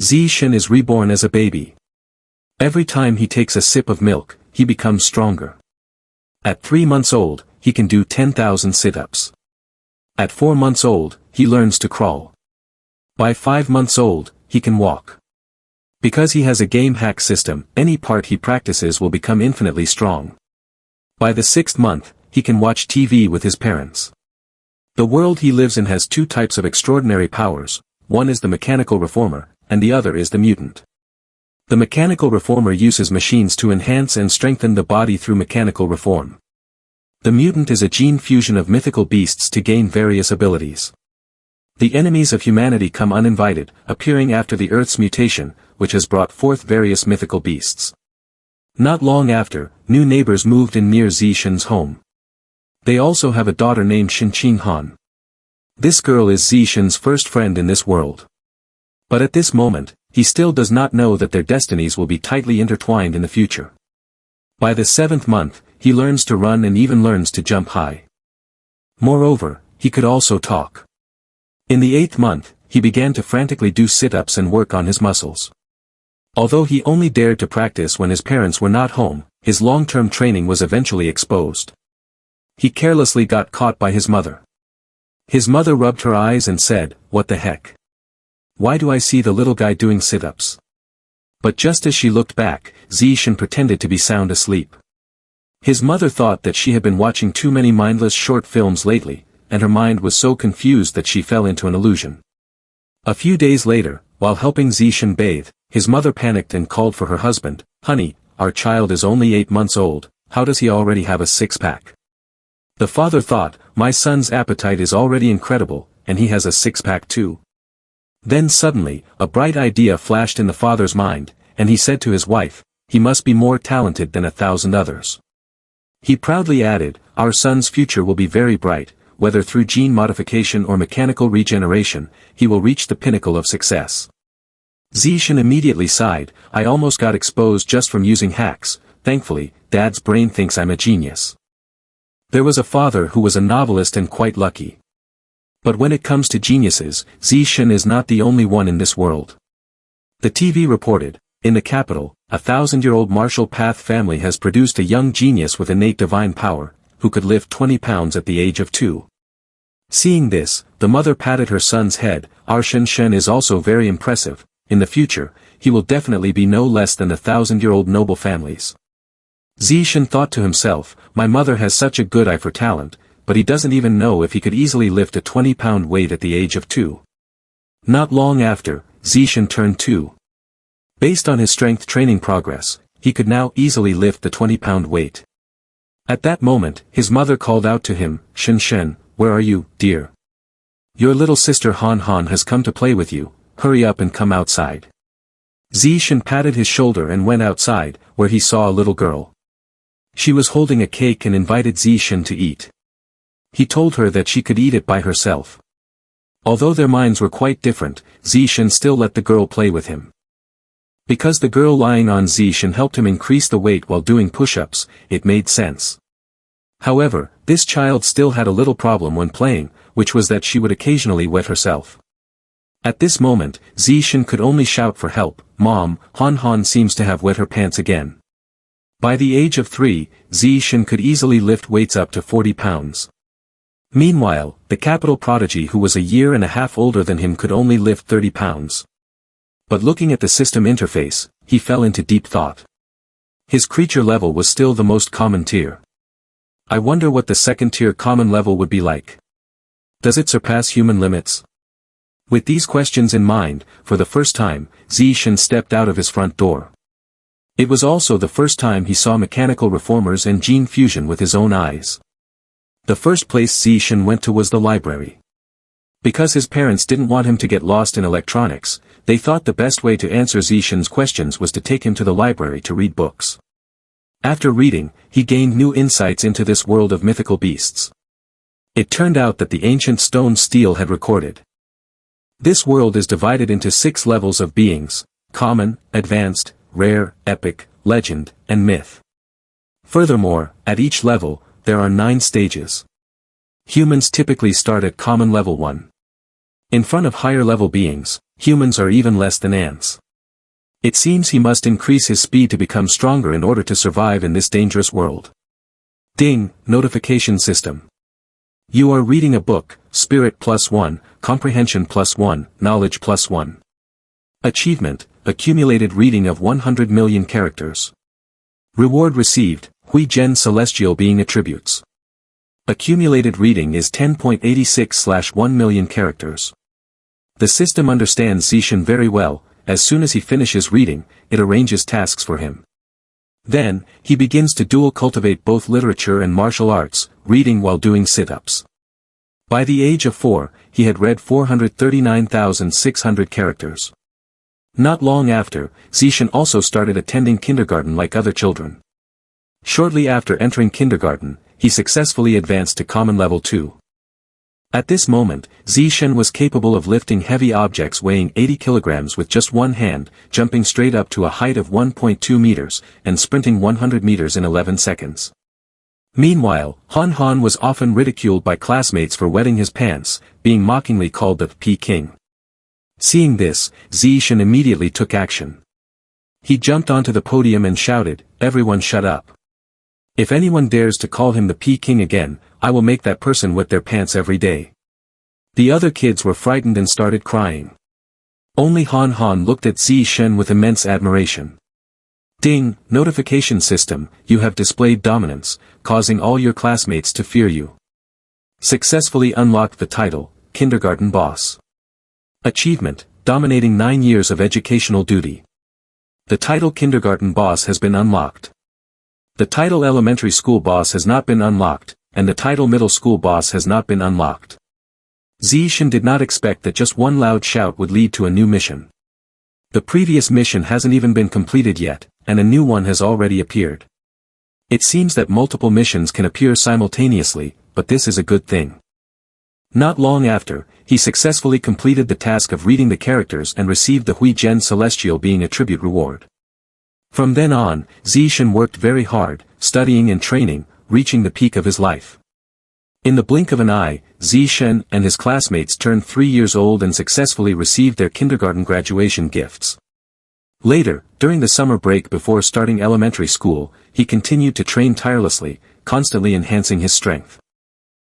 Shin is reborn as a baby. Every time he takes a sip of milk, he becomes stronger. At 3 months old, he can do 10,000 sit-ups. At 4 months old, he learns to crawl. By 5 months old, he can walk. Because he has a game hack system, any part he practices will become infinitely strong. By the 6th month, he can watch TV with his parents. The world he lives in has 2 types of extraordinary powers, one is the mechanical reformer, and the other is the mutant. The mechanical reformer uses machines to enhance and strengthen the body through mechanical reform. The mutant is a gene fusion of mythical beasts to gain various abilities. The enemies of humanity come uninvited, appearing after the Earth's mutation, which has brought forth various mythical beasts. Not long after, new neighbors moved in near Shin's home. They also have a daughter named Shin Han. This girl is Shin's first friend in this world. But at this moment, he still does not know that their destinies will be tightly intertwined in the future. By the 7th month, he learns to run and even learns to jump high. Moreover, he could also talk. In the 8th month, he began to frantically do sit-ups and work on his muscles. Although he only dared to practice when his parents were not home, his long-term training was eventually exposed. He carelessly got caught by his mother. His mother rubbed her eyes and said, "What the heck? Why do I see the little guy doing sit-ups?" But just as she looked back, Shin pretended to be sound asleep. His mother thought that she had been watching too many mindless short films lately, and her mind was so confused that she fell into an illusion. A few days later, while helping Shin bathe, his mother panicked and called for her husband. "Honey, our child is only 8 months old, how does he already have a six-pack?" The father thought, "My son's appetite is already incredible, and he has a six-pack too." Then suddenly, a bright idea flashed in the father's mind, and he said to his wife, "He must be more talented than 1,000 others." He proudly added, "Our son's future will be very bright, whether through gene modification or mechanical regeneration, he will reach the pinnacle of success." Shin immediately sighed, "I almost got exposed just from using hacks, thankfully, Dad's brain thinks I'm a genius." There was a father who was a novelist and quite lucky. But when it comes to geniuses, Shin is not the only one in this world. The TV reported, in the capital, a 1,000-year-old Marshall Path family has produced a young genius with innate divine power, who could lift 20 pounds at the age of 2. Seeing this, the mother patted her son's head. "Our Shin is also very impressive. In the future, he will definitely be no less than the 1,000-year-old noble families." Shin thought to himself, "My mother has such a good eye for talent, but he doesn't even know if he could easily lift a 20-pound weight at the age of 2. Not long after, Shin turned 2. Based on his strength training progress, he could now easily lift the 20-pound weight. At that moment, his mother called out to him, Shin, where are you, dear? Your little sister Han has come to play with you, hurry up and come outside." Shin patted his shoulder and went outside, where he saw a little girl. She was holding a cake and invited Shin to eat. He told her that she could eat it by herself. Although their minds were quite different, Shin still let the girl play with him. Because the girl lying on Shin helped him increase the weight while doing push-ups, it made sense. However, this child still had a little problem when playing, which was that she would occasionally wet herself. At this moment, Shin could only shout for help, "Mom, Han seems to have wet her pants again." By the age of 3, Shin could easily lift weights up to 40 pounds. Meanwhile, the capital prodigy who was a year and a half older than him could only lift 30 pounds. But looking at the system interface, he fell into deep thought. His creature level was still the most common tier. I wonder what the second-tier common level would be like. Does it surpass human limits? With these questions in mind, for the first time, Shin stepped out of his front door. It was also the first time he saw mechanical reformers and gene fusion with his own eyes. The first place Shin went to was the library. Because his parents didn't want him to get lost in electronics, they thought the best way to answer Shin's questions was to take him to the library to read books. After reading, he gained new insights into this world of mythical beasts. It turned out that the ancient stone stele had recorded. This world is divided into 6 levels of beings: common, advanced, rare, epic, legend, and myth. Furthermore, at each level, there are 9 stages. Humans typically start at common level 1. In front of higher level beings, Humans are even less than ants. It seems he must increase his speed to become stronger in order to survive in this dangerous world. Ding, notification system. You are reading a book, Spirit +1, Comprehension +1, Knowledge +1. Achievement, accumulated reading of 100 million characters. Reward received, Hui Gen Celestial Being Attributes. Accumulated reading is 10.86/1 million characters. The system understands Zishan very well. As soon as he finishes reading, it arranges tasks for him. Then, he begins to dual cultivate both literature and martial arts, reading while doing sit-ups. By the age of 4, he had read 439,600 characters. Not long after, Zishan also started attending kindergarten like other children. Shortly after entering kindergarten, he successfully advanced to Common Level 2. At this moment, Zishan was capable of lifting heavy objects weighing 80 kilograms with just one hand, jumping straight up to a height of 1.2 meters, and sprinting 100 meters in 11 seconds. Meanwhile, Han Han was often ridiculed by classmates for wetting his pants, being mockingly called the Pea King. Seeing this, Zishan immediately took action. He jumped onto the podium and shouted, "Everyone shut up. If anyone dares to call him the Pea King again, I will make that person wet their pants every day." The other kids were frightened and started crying. Only Han Han looked at Zishan with immense admiration. Ding, notification system, you have displayed dominance, causing all your classmates to fear you. Successfully unlocked the title, Kindergarten Boss. Achievement, dominating 9 years of educational duty. The title Kindergarten Boss has been unlocked. The title Elementary School Boss has not been unlocked, and the title Middle School Boss has not been unlocked. Zishan did not expect that just one loud shout would lead to a new mission. The previous mission hasn't even been completed yet, and a new one has already appeared. It seems that multiple missions can appear simultaneously, but this is a good thing. Not long after, he successfully completed the task of reading the characters and received the Hui Gen Celestial Being Attribute reward. From then on, Zishan worked very hard, studying and training, reaching the peak of his life. In the blink of an eye, Zishan and his classmates turned 3 years old and successfully received their kindergarten graduation gifts. Later, during the summer break before starting elementary school, he continued to train tirelessly, constantly enhancing his strength.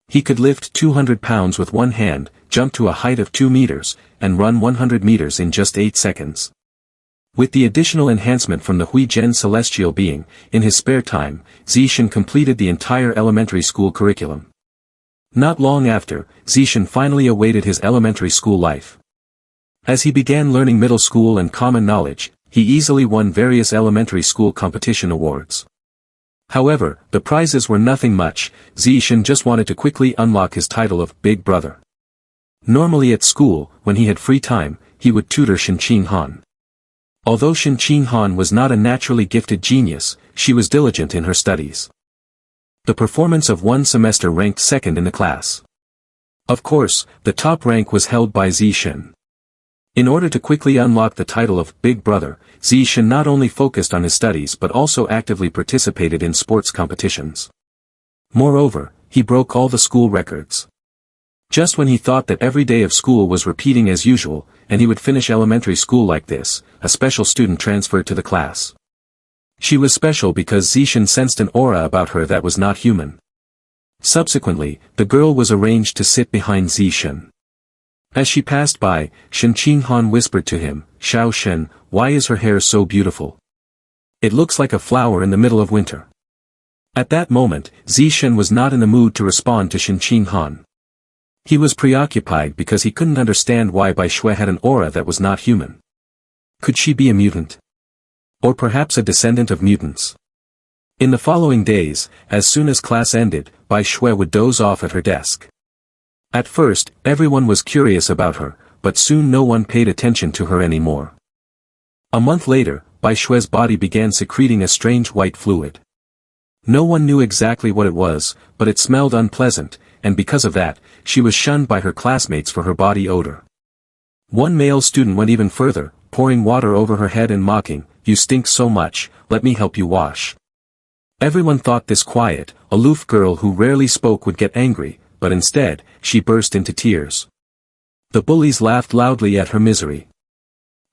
He could lift 200 pounds with one hand, jump to a height of 2 meters, and run 100 meters in just 8 seconds. With the additional enhancement from the Hui Gen Celestial Being, in his spare time, Zishan completed the entire elementary school curriculum. Not long after, Zishan finally awaited his elementary school life. As he began learning middle school and common knowledge, he easily won various elementary school competition awards. However, the prizes were nothing much. Zishan just wanted to quickly unlock his title of Big Brother. Normally at school, when he had free time, he would tutor Shin Han. Although Shin Han was not a naturally gifted genius, she was diligent in her studies. The performance of one semester ranked second in the class. Of course, the top rank was held by Zishan. In order to quickly unlock the title of Big Brother, Zishan not only focused on his studies but also actively participated in sports competitions. Moreover, he broke all the school records. Just when he thought that every day of school was repeating as usual, and he would finish elementary school like this, a special student transferred to the class. She was special because Zishan sensed an aura about her that was not human. Subsequently, the girl was arranged to sit behind Zishan. As she passed by, Shin Han whispered to him, "Xiao Shen, why is her hair so beautiful? It looks like a flower in the middle of winter." At that moment, Zishan was not in the mood to respond to Shin Han. He was preoccupied because he couldn't understand why Bai Shui had an aura that was not human. Could she be a mutant? Or perhaps a descendant of mutants? In the following days, as soon as class ended, Bai Shui would doze off at her desk. At first, everyone was curious about her, but soon no one paid attention to her anymore. A month later, Bai Shui's body began secreting a strange white fluid. No one knew exactly what it was, but it smelled unpleasant, and because of that, she was shunned by her classmates for her body odor. One male student went even further, pouring water over her head and mocking, "You stink so much, let me help you wash." Everyone thought this quiet, aloof girl who rarely spoke would get angry, but instead, she burst into tears. The bullies laughed loudly at her misery.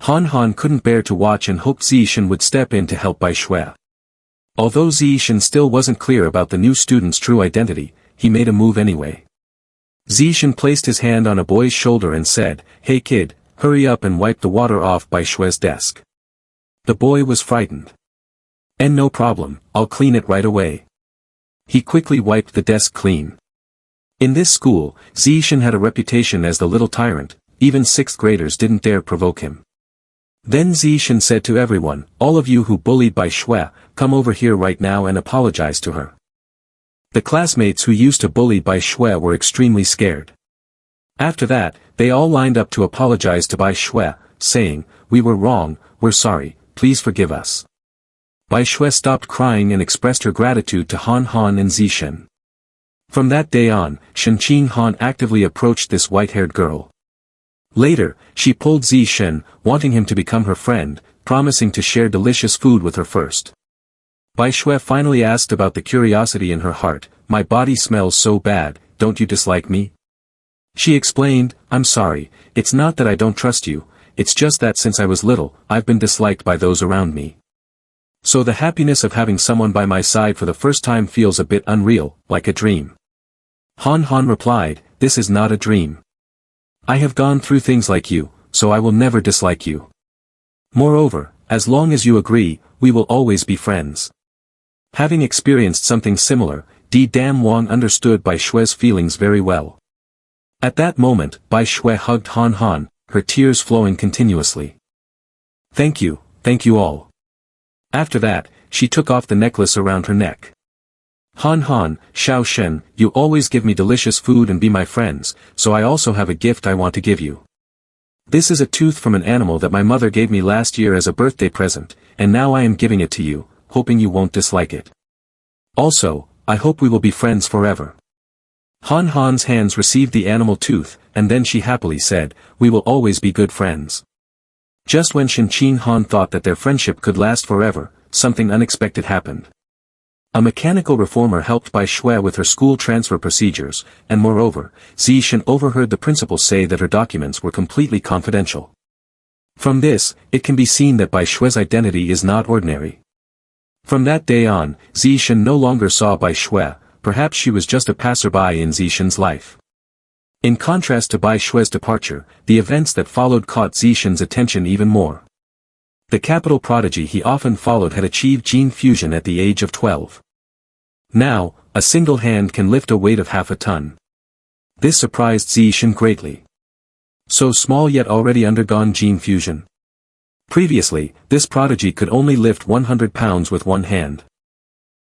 Han Han couldn't bear to watch and hoped Zishan would step in to help Bai Shui. Although Zishan still wasn't clear about the new student's true identity, he made a move anyway. Zishan placed his hand on a boy's shoulder and said, "Hey kid, hurry up and wipe the water off Bai Shui's desk." The boy was frightened. "And no problem, I'll clean it right away." He quickly wiped the desk clean. In this school, Zishan had a reputation as the little tyrant, even 6th graders didn't dare provoke him. Then Zishan said to everyone, "All of you who bullied Bai Shui, come over here right now and apologize to her." The classmates who used to bully Bai Shui were extremely scared. After that, they all lined up to apologize to Bai Shui, saying, "We were wrong, we're sorry, please forgive us." Bai Shui stopped crying and expressed her gratitude to Han Han and Zishan. From that day on, Shenqing Han actively approached this white-haired girl. Later, she pulled Zishan, wanting him to become her friend, promising to share delicious food with her first. Bai Shui finally asked about the curiosity in her heart, "My body smells so bad, don't you dislike me?" She explained, "I'm sorry, it's not that I don't trust you, it's just that since I was little, I've been disliked by those around me. So the happiness of having someone by my side for the first time feels a bit unreal, like a dream." Han Han replied, "This is not a dream. I have gone through things like you, so I will never dislike you. Moreover, as long as you agree, we will always be friends." Having experienced something similar, Di Dam Wang understood Bai Shui's feelings very well. At that moment, Bai Shui hugged Han Han, her tears flowing continuously. Thank you all." After that, she took off the necklace around her neck. "Han Han, Xiao Shen, you always give me delicious food and be my friends, so I also have a gift I want to give you. This is a tooth from an animal that my mother gave me last year as a birthday present, and now I am giving it to you, hoping you won't dislike it. Also, I hope we will be friends forever." Han Han's hands received the animal tooth, and then she happily said, "We will always be good friends." Just when Shenqing Han thought that their friendship could last forever, something unexpected happened. A mechanical reformer helped Bai Shui with her school transfer procedures, and moreover, Zishan overheard the principal say that her documents were completely confidential. From this, it can be seen that Bai Shui's identity is not ordinary. From that day on, Zishan no longer saw Bai Shui, perhaps she was just a passerby in Zishan's life. In contrast to Bai Shui's departure, the events that followed caught Zishan's attention even more. The capital prodigy he often followed had achieved gene fusion at the age of 12. Now, a single hand can lift a weight of half a ton. This surprised Zishan greatly. So small yet already undergone gene fusion. Previously, this prodigy could only lift 100 pounds with one hand.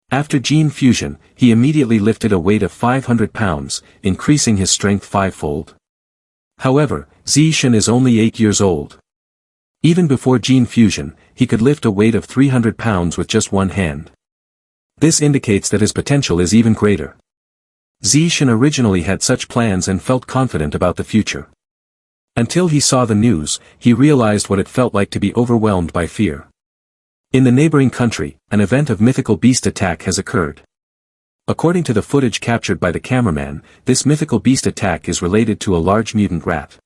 After gene fusion, he immediately lifted a weight of 500 pounds, increasing his strength fivefold. However, Zishan is only 8 years old. Even before gene fusion, he could lift a weight of 300 pounds with just one hand. This indicates that his potential is even greater. Zishan originally had such plans and felt confident about the future. Until he saw the news, he realized what it felt like to be overwhelmed by fear. In the neighboring country, an event of mythical beast attack has occurred. According to the footage captured by the cameraman, this mythical beast attack is related to a large mutant rat.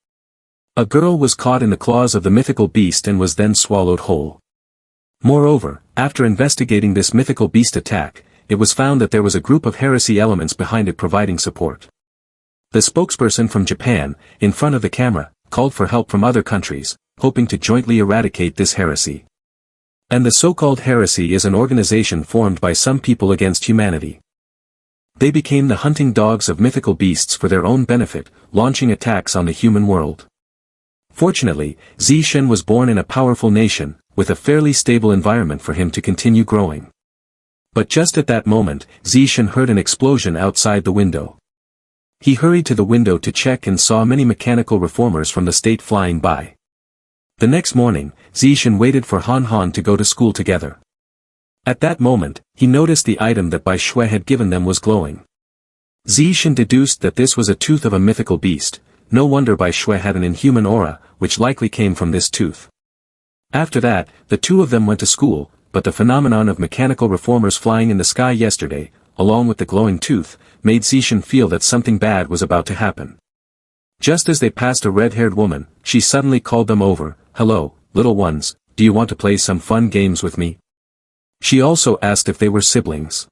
A girl was caught in the claws of the mythical beast and was then swallowed whole. Moreover, after investigating this mythical beast attack, it was found that there was a group of heresy elements behind it providing support. The spokesperson from Japan, in front of the camera, called for help from other countries, hoping to jointly eradicate this heresy. And the so-called heresy is an organization formed by some people against humanity. They became the hunting dogs of mythical beasts for their own benefit, launching attacks on the human world. Fortunately, Zishan was born in a powerful nation, with a fairly stable environment for him to continue growing. But just at that moment, Zishan heard an explosion outside the window. He hurried to the window to check and saw many mechanical reformers from the state flying by. The next morning, Zishan waited for Han Han to go to school together. At that moment, he noticed the item that Bai Shui had given them was glowing. Zishan deduced that this was a tooth of a mythical beast. No wonder Bai Shui had an inhuman aura, which likely came from this tooth. After that, the two of them went to school, but the phenomenon of mechanical reformers flying in the sky yesterday, along with the glowing tooth, made Zishan feel that something bad was about to happen. Just as they passed a red-haired woman, she suddenly called them over, "Hello, little ones, do you want to play some fun games with me? She also asked if they were siblings.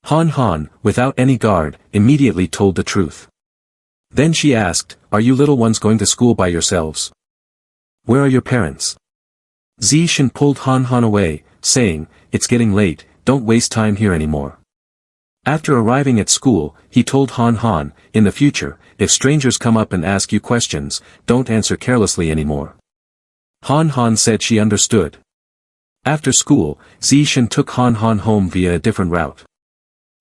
Han Han, without any guard, immediately told the truth. Then she asked, are you little ones going to school by yourselves? Where are your parents? Zishan pulled Han Han away, saying, it's getting late, don't waste time here anymore. After arriving at school, he told Han Han, in the future, if strangers come up and ask you questions, don't answer carelessly anymore. Han Han said she understood. After school, Zishan took Han Han home via a different route.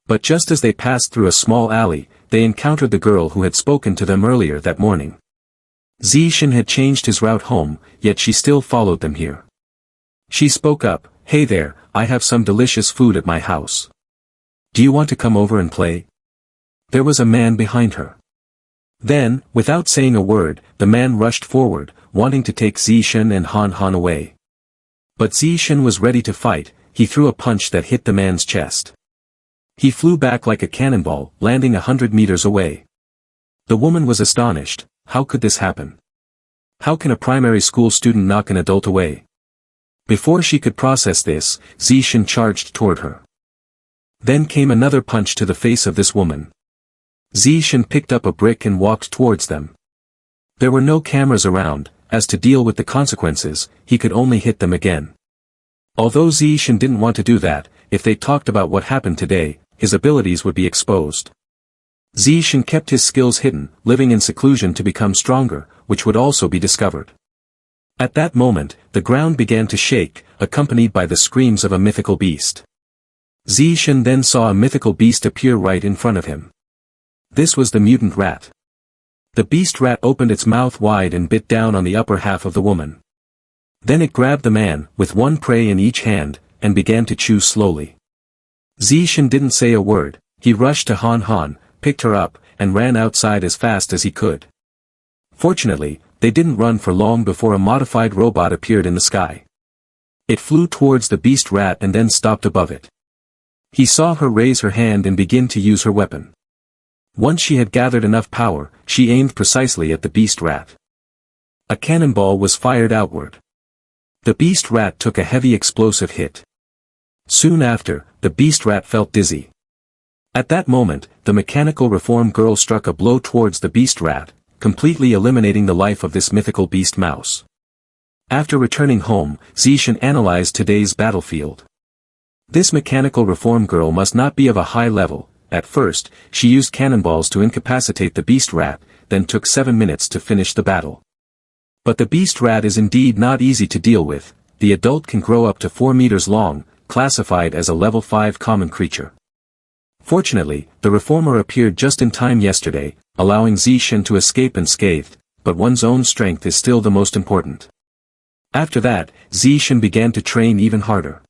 But just as they passed through a small alley, they encountered the girl who had spoken to them earlier that morning. Zishan had changed his route home, yet she still followed them here. She spoke up, hey there, I have some delicious food at my house. Do you want to come over and play? There was a man behind her. Then, without saying a word, the man rushed forward, wanting to take Zishan and Han Han away. But Zishan was ready to fight, he threw a punch that hit the man's chest. He flew back like a cannonball, landing 100 meters away. The woman was astonished, how could this happen? How can a primary school student knock an adult away? Before she could process this, Zishan charged toward her. Then came another punch to the face of this woman. Zishan picked up a brick and walked towards them. There were no cameras around, as to deal with the consequences, he could only hit them again. Although Zishan didn't want to do that, if they talked about what happened today, his abilities would be exposed. Zishan kept his skills hidden, living in seclusion to become stronger, which would also be discovered. At that moment, the ground began to shake, accompanied by the screams of a mythical beast. Zishan then saw a mythical beast appear right in front of him. This was the mutant rat. The beast rat opened its mouth wide and bit down on the upper half of the woman. Then it grabbed the man, with one prey in each hand, and began to chew slowly. Zishan didn't say a word, he rushed to Han Han, picked her up, and ran outside as fast as he could. Fortunately, they didn't run for long before a modified robot appeared in the sky. It flew towards the beast rat and then stopped above it. He saw her raise her hand and begin to use her weapon. Once she had gathered enough power, she aimed precisely at the beast rat. A cannonball was fired outward. The beast rat took a heavy explosive hit. Soon after, the beast rat felt dizzy. At that moment, the mechanical reform girl struck a blow towards the beast rat, completely eliminating the life of this mythical beast mouse. After returning home, Zishan analyzed today's battlefield. This mechanical reform girl must not be of a high level. At first, she used cannonballs to incapacitate the beast rat, then took 7 minutes to finish the battle. But the beast rat is indeed not easy to deal with. The adult can grow up to 4 meters long, classified as a level 5 common creature. Fortunately, the reformer appeared just in time yesterday, allowing Zishan to escape unscathed, but one's own strength is still the most important. After that, Zishan began to train even harder.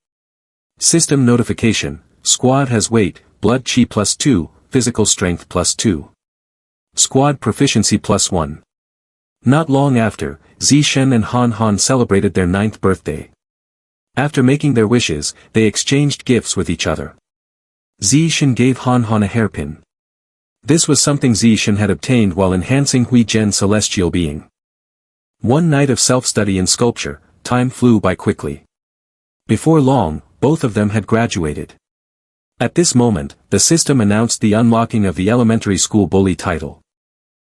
System notification, squad has weight, blood chi +2, physical strength +2. Squad proficiency +1. Not long after, Zishan and Han Han celebrated their 9th birthday. After making their wishes, they exchanged gifts with each other. Zishan gave Han Han a hairpin. This was something Zishan had obtained while enhancing Hui Zhen's celestial being. One night of self-study in sculpture, time flew by quickly. Before long, both of them had graduated. At this moment, the system announced the unlocking of the elementary school bully title.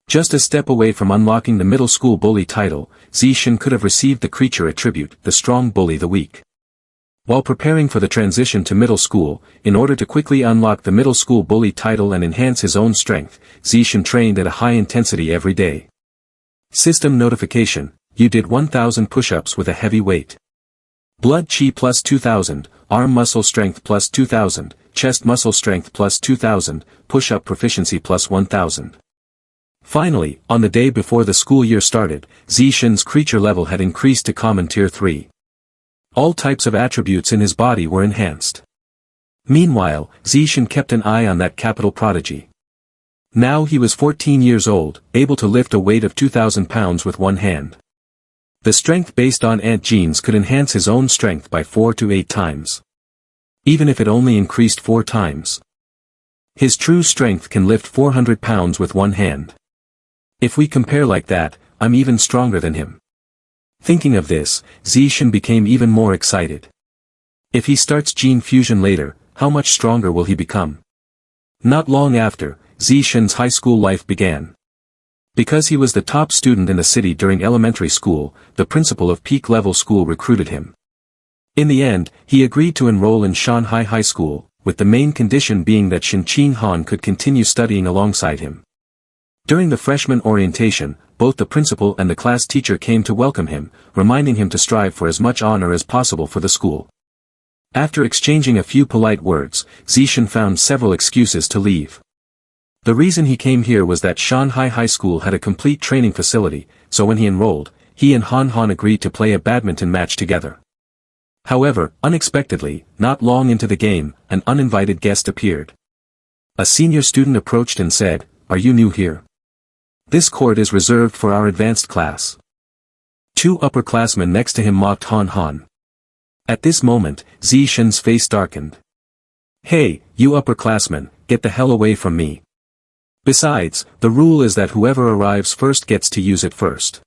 Just a step away from unlocking the middle school bully title, Zishan could have received the creature attribute, the strong bully the weak. While preparing for the transition to middle school, in order to quickly unlock the middle school bully title and enhance his own strength, Zishan trained at a high intensity every day. System notification, you did 1000 push-ups with a heavy weight. Blood chi +2000, arm muscle strength +2000, chest muscle strength +2000, push-up proficiency +1000. Finally, on the day before the school year started, Zishan's creature level had increased to common tier 3. All types of attributes in his body were enhanced. Meanwhile, Zishan kept an eye on that capital prodigy. Now he was 14 years old, able to lift a weight of 2,000 pounds with one hand. The strength based on ant genes could enhance his own strength by 4 to 8 times. Even if it only increased 4 times. His true strength can lift 400 pounds with one hand. If we compare like that, I'm even stronger than him. Thinking of this, Zishan became even more excited. If he starts gene fusion later, how much stronger will he become? Not long after, Zishan's high school life began. Because he was the top student in the city during elementary school, the principal of peak-level school recruited him. In the end, he agreed to enroll in Shanghai High School, with the main condition being that Shen Qinghan could continue studying alongside him. During the freshman orientation, both the principal and the class teacher came to welcome him, reminding him to strive for as much honor as possible for the school. After exchanging a few polite words, Zishan found several excuses to leave. The reason he came here was that Shanghai High School had a complete training facility, so when he enrolled, he and Han Han agreed to play a badminton match together. However, unexpectedly, not long into the game, an uninvited guest appeared. A senior student approached and said, "Are you new here? This court is reserved for our advanced class." Two upperclassmen next to him mocked Han Han. At this moment, Zishan's face darkened. "Hey, you upperclassmen, get the hell away from me. Besides, the rule is that whoever arrives first gets to use it first.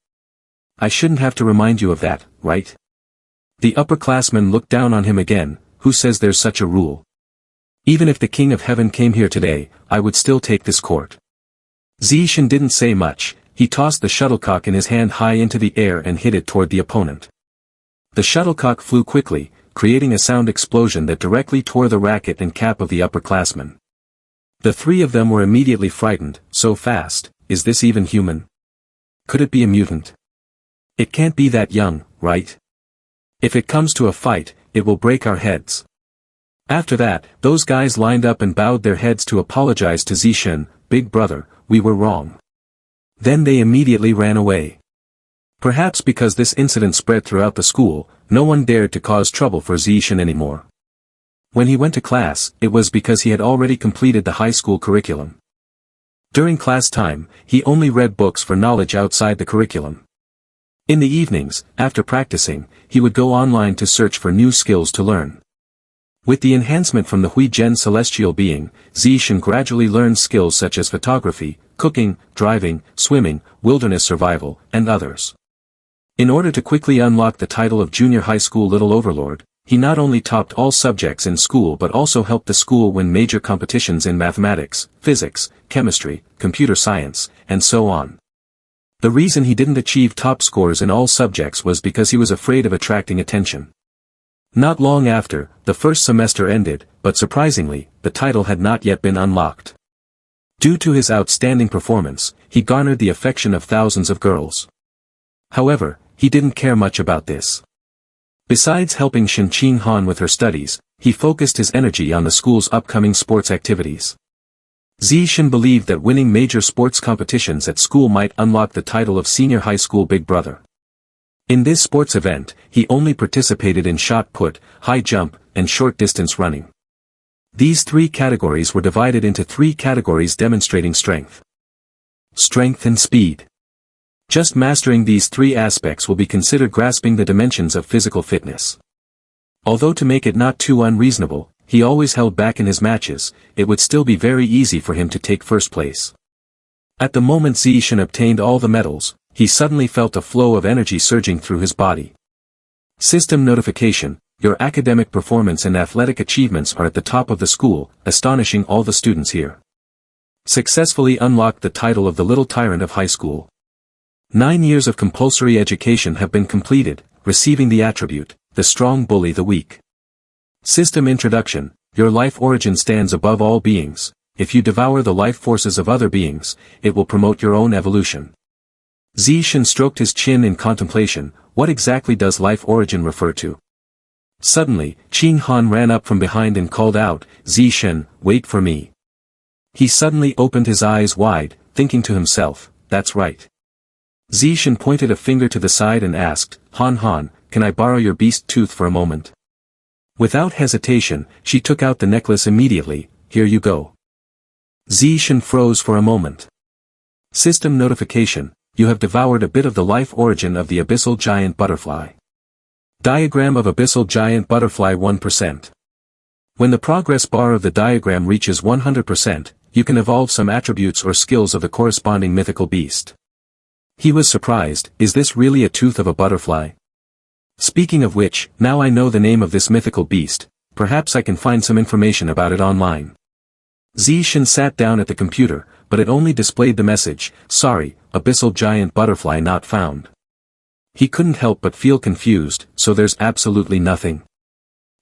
I shouldn't have to remind you of that, right?" The upperclassman looked down on him again. "Who says there's such a rule? Even if the King of Heaven came here today, I would still take this court." Zishan didn't say much. He tossed the shuttlecock in his hand high into the air and hit it toward the opponent. The shuttlecock flew quickly, creating a sound explosion that directly tore the racket and cap of the upperclassman. The three of them were immediately frightened. "So fast, is this even human? Could it be a mutant? It can't be that young, right? If it comes to a fight, it will break our heads." After that, those guys lined up and bowed their heads to apologize to Zishan. "Big brother, we were wrong." Then they immediately ran away. Perhaps because this incident spread throughout the school, no one dared to cause trouble for Zishan anymore. When he went to class, it was because he had already completed the high school curriculum. During class time, he only read books for knowledge outside the curriculum. In the evenings, after practicing, he would go online to search for new skills to learn. With the enhancement from the Hui Zhen celestial being, Zishan gradually learned skills such as photography, cooking, driving, swimming, wilderness survival, and others. In order to quickly unlock the title of Junior High School Little Overlord, he not only topped all subjects in school but also helped the school win major competitions in mathematics, physics, chemistry, computer science, and so on. The reason he didn't achieve top scores in all subjects was because he was afraid of attracting attention. Not long after, the first semester ended, but surprisingly, the title had not yet been unlocked. Due to his outstanding performance, he garnered the affection of thousands of girls. However, he didn't care much about this. Besides helping Shen Qinghan with her studies, he focused his energy on the school's upcoming sports activities. Zishan believed that winning major sports competitions at school might unlock the title of Senior High School Big Brother. In this sports event, he only participated in shot put, high jump, and short distance running. These three categories were divided into three categories demonstrating strength, and speed. Just mastering these three aspects will be considered grasping the dimensions of physical fitness. Although to make it not too unreasonable, he always held back in his matches, it would still be very easy for him to take first place. At the moment Zishan obtained all the medals, he suddenly felt a flow of energy surging through his body. System notification: your academic performance and athletic achievements are at the top of the school, astonishing all the students here. Successfully unlocked the title of the Little Tyrant of High School. 9 years of compulsory education have been completed, receiving the attribute, the strong bully the weak. System introduction: your life origin stands above all beings. If you devour the life forces of other beings, it will promote your own evolution. Zishan stroked his chin in contemplation. What exactly does life origin refer to? Suddenly, Qinghan ran up from behind and called out, "Zishan, wait for me." He suddenly opened his eyes wide, thinking to himself, "That's right." Zishan pointed a finger to the side and asked, "Han Han, can I borrow your beast tooth for a moment?" Without hesitation, she took out the necklace immediately. "Here you go." Zishan froze for a moment. System notification: you have devoured a bit of the life origin of the abyssal giant butterfly. Diagram of abyssal giant butterfly 1%. When the progress bar of the diagram reaches 100%, you can evolve some attributes or skills of the corresponding mythical beast. He was surprised, is this really a tooth of a butterfly? Speaking of which, now I know the name of this mythical beast, perhaps I can find some information about it online. Zishan sat down at the computer, but it only displayed the message, sorry, abyssal giant butterfly not found. He couldn't help but feel confused, so there's absolutely nothing.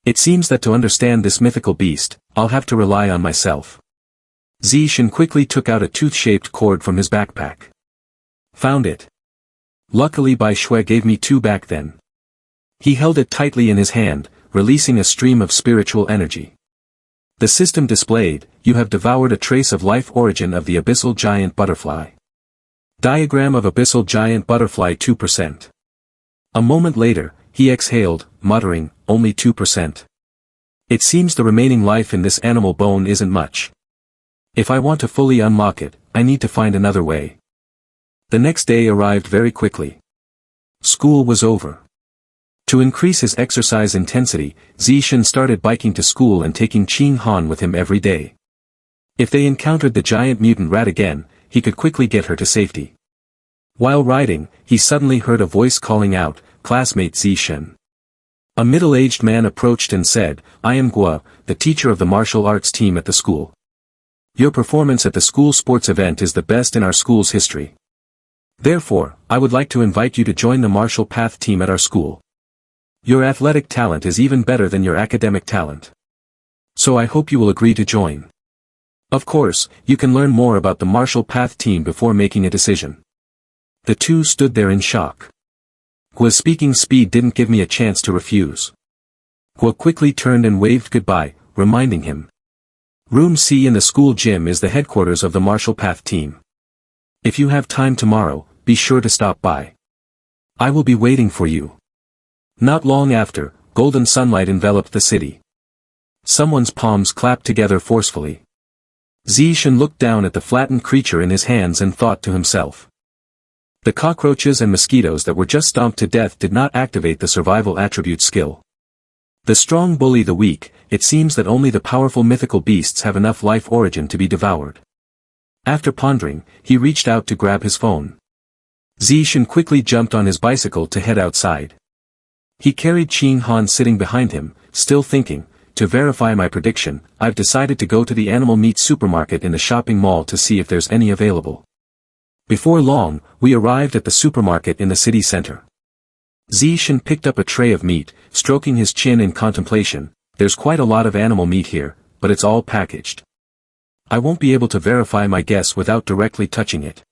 It seems that to understand this mythical beast, I'll have to rely on myself. Zishan quickly took out a tooth-shaped cord from his backpack. Found it. Luckily Bai Shui gave me 2 back then. He held it tightly in his hand, releasing a stream of spiritual energy. The system displayed, you have devoured a trace of life origin of the abyssal giant butterfly. Diagram of abyssal giant butterfly 2%. A moment later, he exhaled, muttering, only 2%. It seems the remaining life in this animal bone isn't much. If I want to fully unlock it, I need to find another way. The next day arrived very quickly. School was over. To increase his exercise intensity, Zishan started biking to school and taking Qing Han with him every day. If they encountered the giant mutant rat again, he could quickly get her to safety. While riding, he suddenly heard a voice calling out, classmate Zishan. A middle-aged man approached and said, I am Gua, the teacher of the martial arts team at the school. Your performance at the school sports event is the best in our school's history. Therefore, I would like to invite you to join the martial path team at our school. Your athletic talent is even better than your academic talent. So I hope you will agree to join. Of course, you can learn more about the martial path team before making a decision. The two stood there in shock. Gua's speaking speed didn't give me a chance to refuse. Gua quickly turned and waved goodbye, reminding him. Room C in the school gym is the headquarters of the martial path team. If you have time tomorrow, be sure to stop by. I will be waiting for you. Not long after, golden sunlight enveloped the city. Someone's palms clapped together forcefully. Zishan looked down at the flattened creature in his hands and thought to himself. The cockroaches and mosquitoes that were just stomped to death did not activate the survival attribute skill. The strong bully the weak, it seems that only the powerful mythical beasts have enough life origin to be devoured. After pondering, he reached out to grab his phone. Zishan quickly jumped on his bicycle to head outside. He carried Qing Han sitting behind him, still thinking, to verify my prediction, I've decided to go to the animal meat supermarket in the shopping mall to see if there's any available. Before long, we arrived at the supermarket in the city center. Zishan picked up a tray of meat, stroking his chin in contemplation. There's quite a lot of animal meat here, but it's all packaged. I won't be able to verify my guess without directly touching it.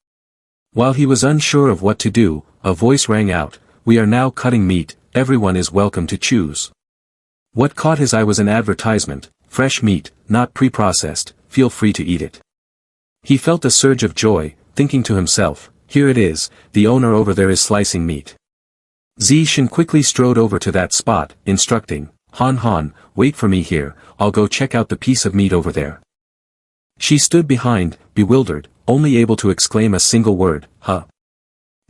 While he was unsure of what to do, a voice rang out, we are now cutting meat, everyone is welcome to choose. What caught his eye was an advertisement, fresh meat, not pre-processed, feel free to eat it. He felt a surge of joy, thinking to himself, here it is, the owner over there is slicing meat. Zishan quickly strode over to that spot, instructing, Han Han, wait for me here, I'll go check out the piece of meat over there. She stood behind, bewildered, only able to exclaim a single word, huh.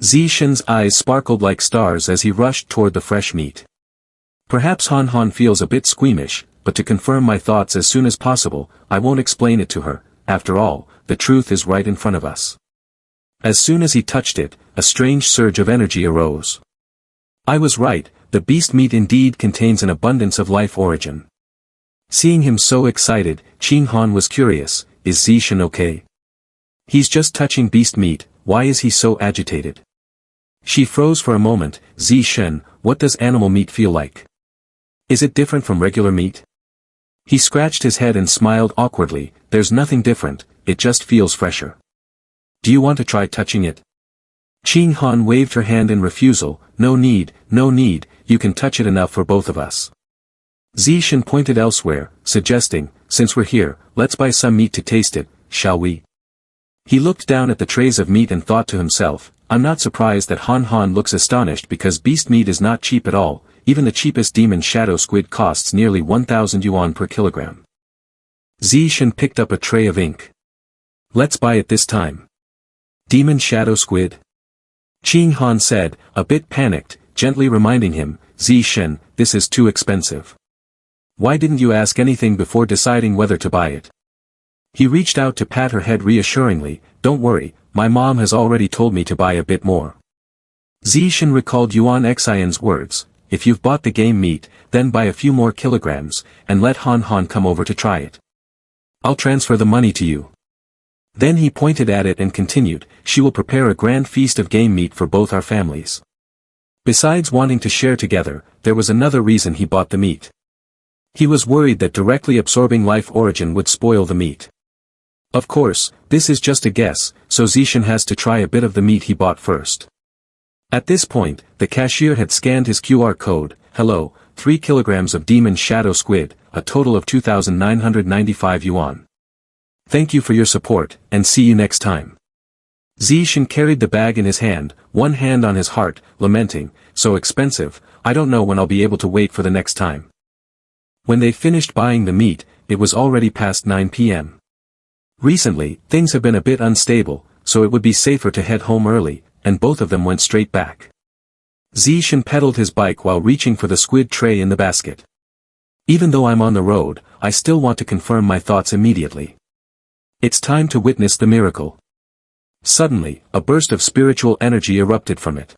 Zishan's eyes sparkled like stars as he rushed toward the fresh meat. Perhaps Han Han feels a bit squeamish, but to confirm my thoughts as soon as possible, I won't explain it to her, after all, the truth is right in front of us. As soon as he touched it, a strange surge of energy arose. I was right, the beast meat indeed contains an abundance of life origin. Seeing him so excited, Qing Han was curious, is Zishan okay? He's just touching beast meat, why is he so agitated? She froze for a moment, Zishan, what does animal meat feel like? Is it different from regular meat? He scratched his head and smiled awkwardly, there's nothing different, it just feels fresher. Do you want to try touching it? Qing Han waved her hand in refusal, no need, you can touch it enough for both of us. Zishan pointed elsewhere, suggesting, since we're here, let's buy some meat to taste it, shall we? He looked down at the trays of meat and thought to himself, I'm not surprised that Han Han looks astonished because beast meat is not cheap at all, even the cheapest demon shadow squid costs nearly 1,000 yuan per kilogram. Zishan picked up a tray of ink. Let's buy it this time. Demon shadow squid? Qing Han said, a bit panicked, gently reminding him, Zishan, this is too expensive. Why didn't you ask anything before deciding whether to buy it? He reached out to pat her head reassuringly, Don't worry, my mom has already told me to buy a bit more. Zishan recalled Yuan Xian's words, if you've bought the game meat, then buy a few more kilograms, and let Han Han come over to try it. I'll transfer the money to you. Then he pointed at it and continued, she will prepare a grand feast of game meat for both our families. Besides wanting to share together, there was another reason he bought the meat. He was worried that directly absorbing life origin would spoil the meat. Of course, this is just a guess, so Zishan has to try a bit of the meat he bought first. At this point, the cashier had scanned his QR code, hello, 3 kilograms of demon shadow squid, a total of 2,995 yuan. Thank you for your support, and see you next time. Zishan carried the bag in his hand, one hand on his heart, lamenting, so expensive, I don't know when I'll be able to wait for the next time. When they finished buying the meat, it was already past 9 p.m. Recently, things have been a bit unstable, so it would be safer to head home early, and both of them went straight back. Zishan pedaled his bike while reaching for the squid tray in the basket. Even though I'm on the road, I still want to confirm my thoughts immediately. It's time to witness the miracle. Suddenly, a burst of spiritual energy erupted from it.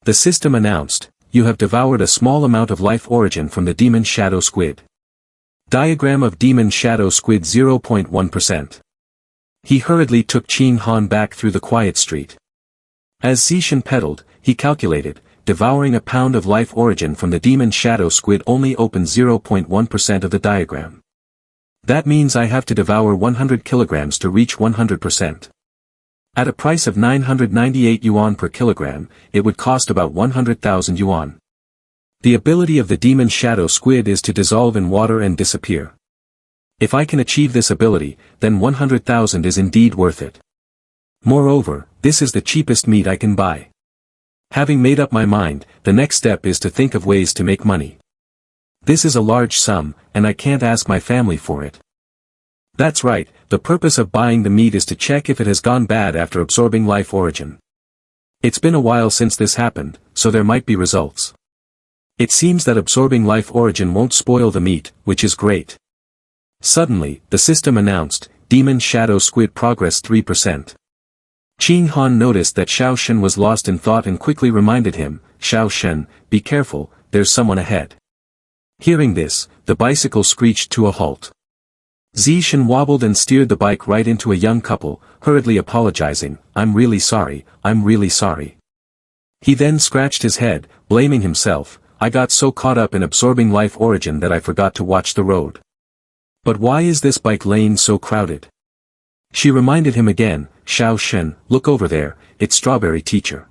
The system announced, you have devoured a small amount of life origin from the demon shadow squid. Diagram of demon shadow squid 0.1%. He hurriedly took Qing Han back through the quiet street. As Zishan pedaled, he calculated, devouring a pound of life origin from the demon shadow squid only opens 0.1% of the diagram. That means I have to devour 100 kilograms to reach 100%. At a price of 998 yuan per kilogram, it would cost about 100,000 yuan. The ability of the demon shadow squid is to dissolve in water and disappear. If I can achieve this ability, then 100,000 is indeed worth it. Moreover, this is the cheapest meat I can buy. Having made up my mind, the next step is to think of ways to make money. This is a large sum, and I can't ask my family for it. That's right, the purpose of buying the meat is to check if it has gone bad after absorbing life origin. It's been a while since this happened, so there might be results. It seems that absorbing life origin won't spoil the meat, which is great. Suddenly, the system announced, demon shadow squid progress 3%. Qing Han noticed that Xiao Shen was lost in thought and quickly reminded him, Xiao Shen, be careful, there's someone ahead. Hearing this, the bicycle screeched to a halt. Zishan wobbled and steered the bike right into a young couple, hurriedly apologizing, I'm really sorry, I'm really sorry. He then scratched his head, blaming himself, I got so caught up in absorbing life origin that I forgot to watch the road. But why is this bike lane so crowded? She reminded him again, Xiao Shen, look over there, it's Strawberry Teacher.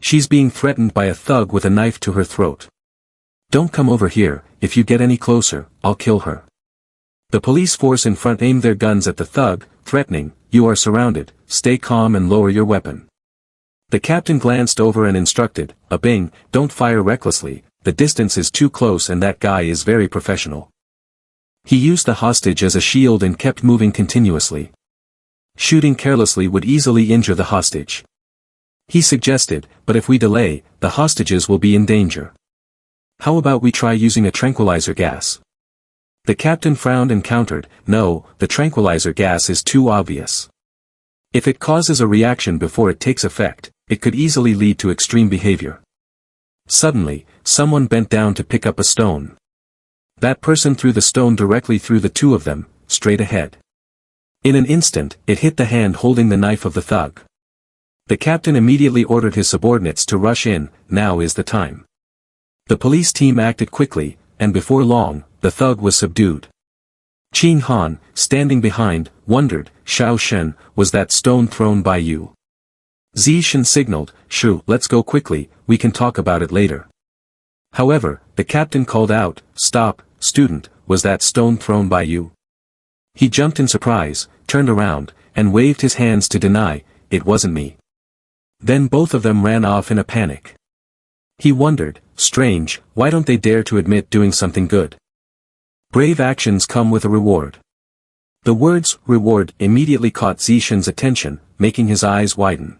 She's being threatened by a thug with a knife to her throat. Don't come over here, if you get any closer, I'll kill her. The police force in front aimed their guns at the thug, threatening, you are surrounded, stay calm and lower your weapon. The captain glanced over and instructed, Bing, don't fire recklessly, the distance is too close and that guy is very professional. He used the hostage as a shield and kept moving continuously. Shooting carelessly would easily injure the hostage. He suggested, but if we delay, the hostages will be in danger. How about we try using a tranquilizer gas? The captain frowned and countered, no, the tranquilizer gas is too obvious. If it causes a reaction before it takes effect, it could easily lead to extreme behavior. Suddenly, someone bent down to pick up a stone. That person threw the stone directly through the two of them, straight ahead. In an instant, it hit the hand holding the knife of the thug. The captain immediately ordered his subordinates to rush in, now is the time. The police team acted quickly, and before long, the thug was subdued. Qing Han, standing behind, wondered, Xiao Shen, was that stone thrown by you? Zishan signaled, Shu, let's go quickly, we can talk about it later. However, the captain called out, stop, student, was that stone thrown by you? He jumped in surprise, turned around, and waved his hands to deny, it wasn't me. Then both of them ran off in a panic. He wondered, strange, why don't they dare to admit doing something good? Brave actions come with a reward. The words, reward, immediately caught Zishan's attention, making his eyes widen.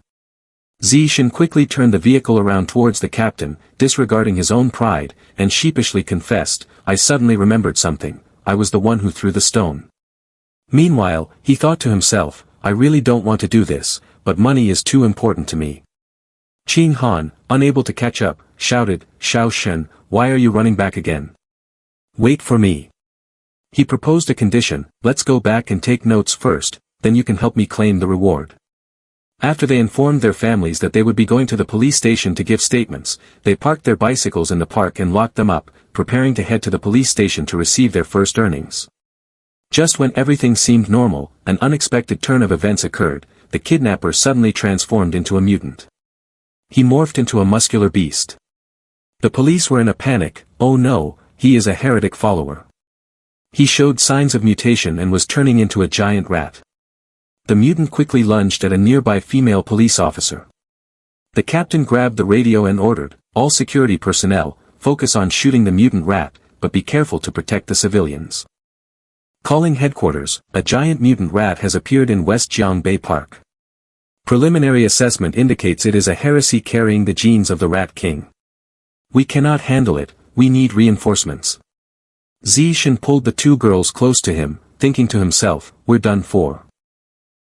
Zishan quickly turned the vehicle around towards the captain, disregarding his own pride, and sheepishly confessed, I suddenly remembered something, I was the one who threw the stone. Meanwhile, he thought to himself, I really don't want to do this, but money is too important to me. Qing Han, unable to catch up, shouted, Xiao Shen, why are you running back again? Wait for me. He proposed a condition, let's go back and take notes first, then you can help me claim the reward. After they informed their families that they would be going to the police station to give statements, they parked their bicycles in the park and locked them up, preparing to head to the police station to receive their first earnings. Just when everything seemed normal, an unexpected turn of events occurred. The kidnapper suddenly transformed into a mutant. He morphed into a muscular beast. The police were in a panic. Oh no, he is a heretic follower. He showed signs of mutation and was turning into a giant rat. The mutant quickly lunged at a nearby female police officer. The captain grabbed the radio and ordered, all security personnel, focus on shooting the mutant rat, but be careful to protect the civilians. Calling headquarters, a giant mutant rat has appeared in West Jiang Bay Park. Preliminary assessment indicates it is a heresy carrying the genes of the Rat King. We cannot handle it, we need reinforcements. Zishan pulled the two girls close to him, thinking to himself, we're done for.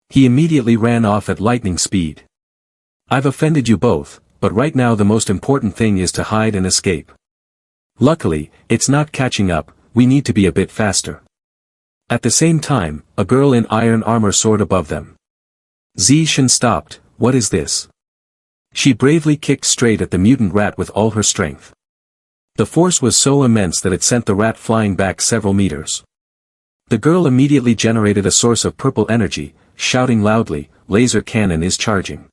He immediately ran off at lightning speed. I've offended you both, but right now the most important thing is to hide and escape. Luckily, it's not catching up, we need to be a bit faster. At the same time, a girl in iron armor soared above them. Zishan stopped, what is this? She bravely kicked straight at the mutant rat with all her strength. The force was so immense that it sent the rat flying back several meters. The girl immediately generated a source of purple energy, shouting loudly, laser cannon is charging.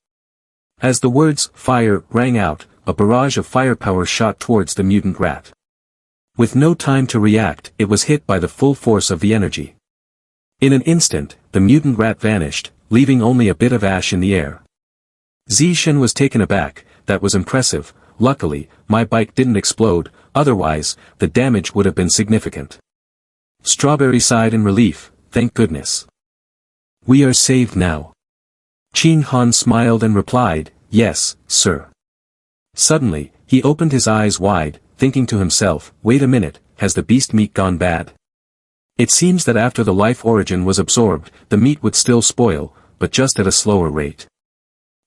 As the words, fire, rang out, a barrage of firepower shot towards the mutant rat. With no time to react, it was hit by the full force of the energy. In an instant, the mutant rat vanished, leaving only a bit of ash in the air. Zishan was taken aback, that was impressive, luckily, my bike didn't explode, otherwise, the damage would have been significant. Strawberry sighed in relief, thank goodness. We are saved now. Qing Han smiled and replied, yes, sir. Suddenly, he opened his eyes wide, thinking to himself, wait a minute, has the beast meat gone bad? It seems that after the life origin was absorbed, the meat would still spoil, but just at a slower rate.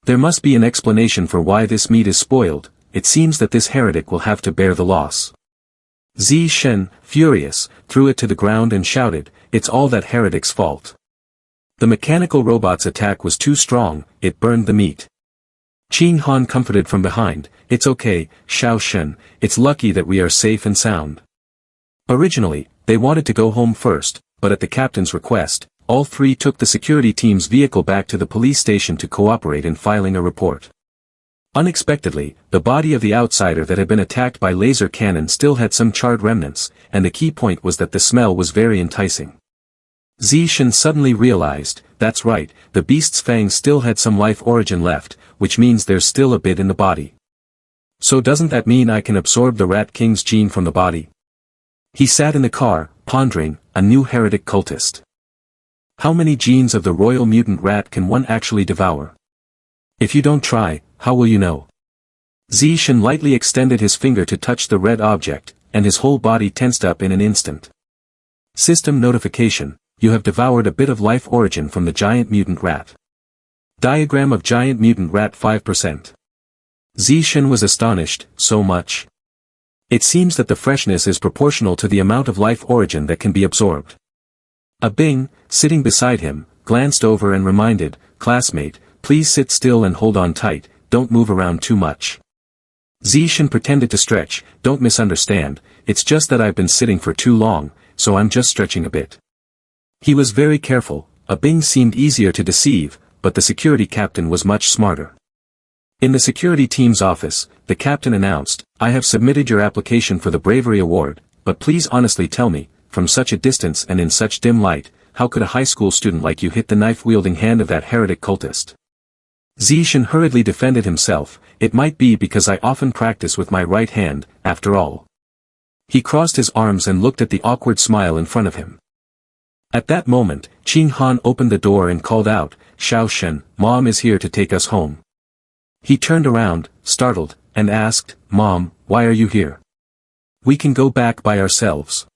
There must be an explanation for why this meat is spoiled, it seems that this heretic will have to bear the loss. Zi Shen, furious, threw it to the ground and shouted, it's all that heretic's fault. The mechanical robot's attack was too strong, it burned the meat. Qing Han comforted from behind, it's okay, Xiao Shen, it's lucky that we are safe and sound. Originally, they wanted to go home first, but at the captain's request, all three took the security team's vehicle back to the police station to cooperate in filing a report. Unexpectedly, the body of the outsider that had been attacked by laser cannon still had some charred remnants, and the key point was that the smell was very enticing. Zishan suddenly realized, that's right, the beast's fangs still had some life origin left, which means there's still a bit in the body. So doesn't that mean I can absorb the Rat King's gene from the body? He sat in the car, pondering, a new heretic cultist. How many genes of the royal mutant rat can one actually devour? If you don't try, how will you know? Zishan lightly extended his finger to touch the red object, and his whole body tensed up in an instant. System notification, you have devoured a bit of life origin from the giant mutant rat. Diagram of giant mutant rat 5%. Zishan was astonished, so much. It seems that the freshness is proportional to the amount of life origin that can be absorbed. A Bing, sitting beside him, glanced over and reminded, classmate, please sit still and hold on tight, don't move around too much. Zishan pretended to stretch, don't misunderstand, it's just that I've been sitting for too long, so I'm just stretching a bit. He was very careful, a Bing seemed easier to deceive, but the security captain was much smarter. In the security team's office, the captain announced, I have submitted your application for the Bravery Award, but please honestly tell me, from such a distance and in such dim light, how could a high school student like you hit the knife-wielding hand of that heretic cultist? Zishan hurriedly defended himself, it might be because I often practice with my right hand, after all. He crossed his arms and looked at the awkward smile in front of him. At that moment, Qing Han opened the door and called out, Xiao Shen, Mom is here to take us home. He turned around, startled, and asked, Mom, why are you here? We can go back by ourselves.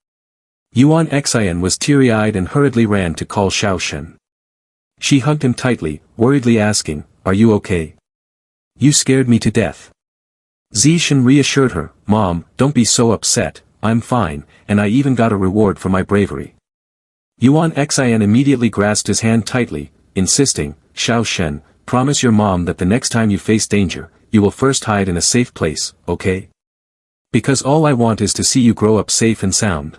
Yuan Xian was teary-eyed and hurriedly ran to call Xiao Shen. She hugged him tightly, worriedly asking, "Are you okay? You scared me to death." Zishan reassured her, "Mom, don't be so upset, I'm fine, and I even got a reward for my bravery." Yuan Xian immediately grasped his hand tightly, insisting, "Xiao Shen, promise your mom that the next time you face danger, you will first hide in a safe place, okay? Because all I want is to see you grow up safe and sound."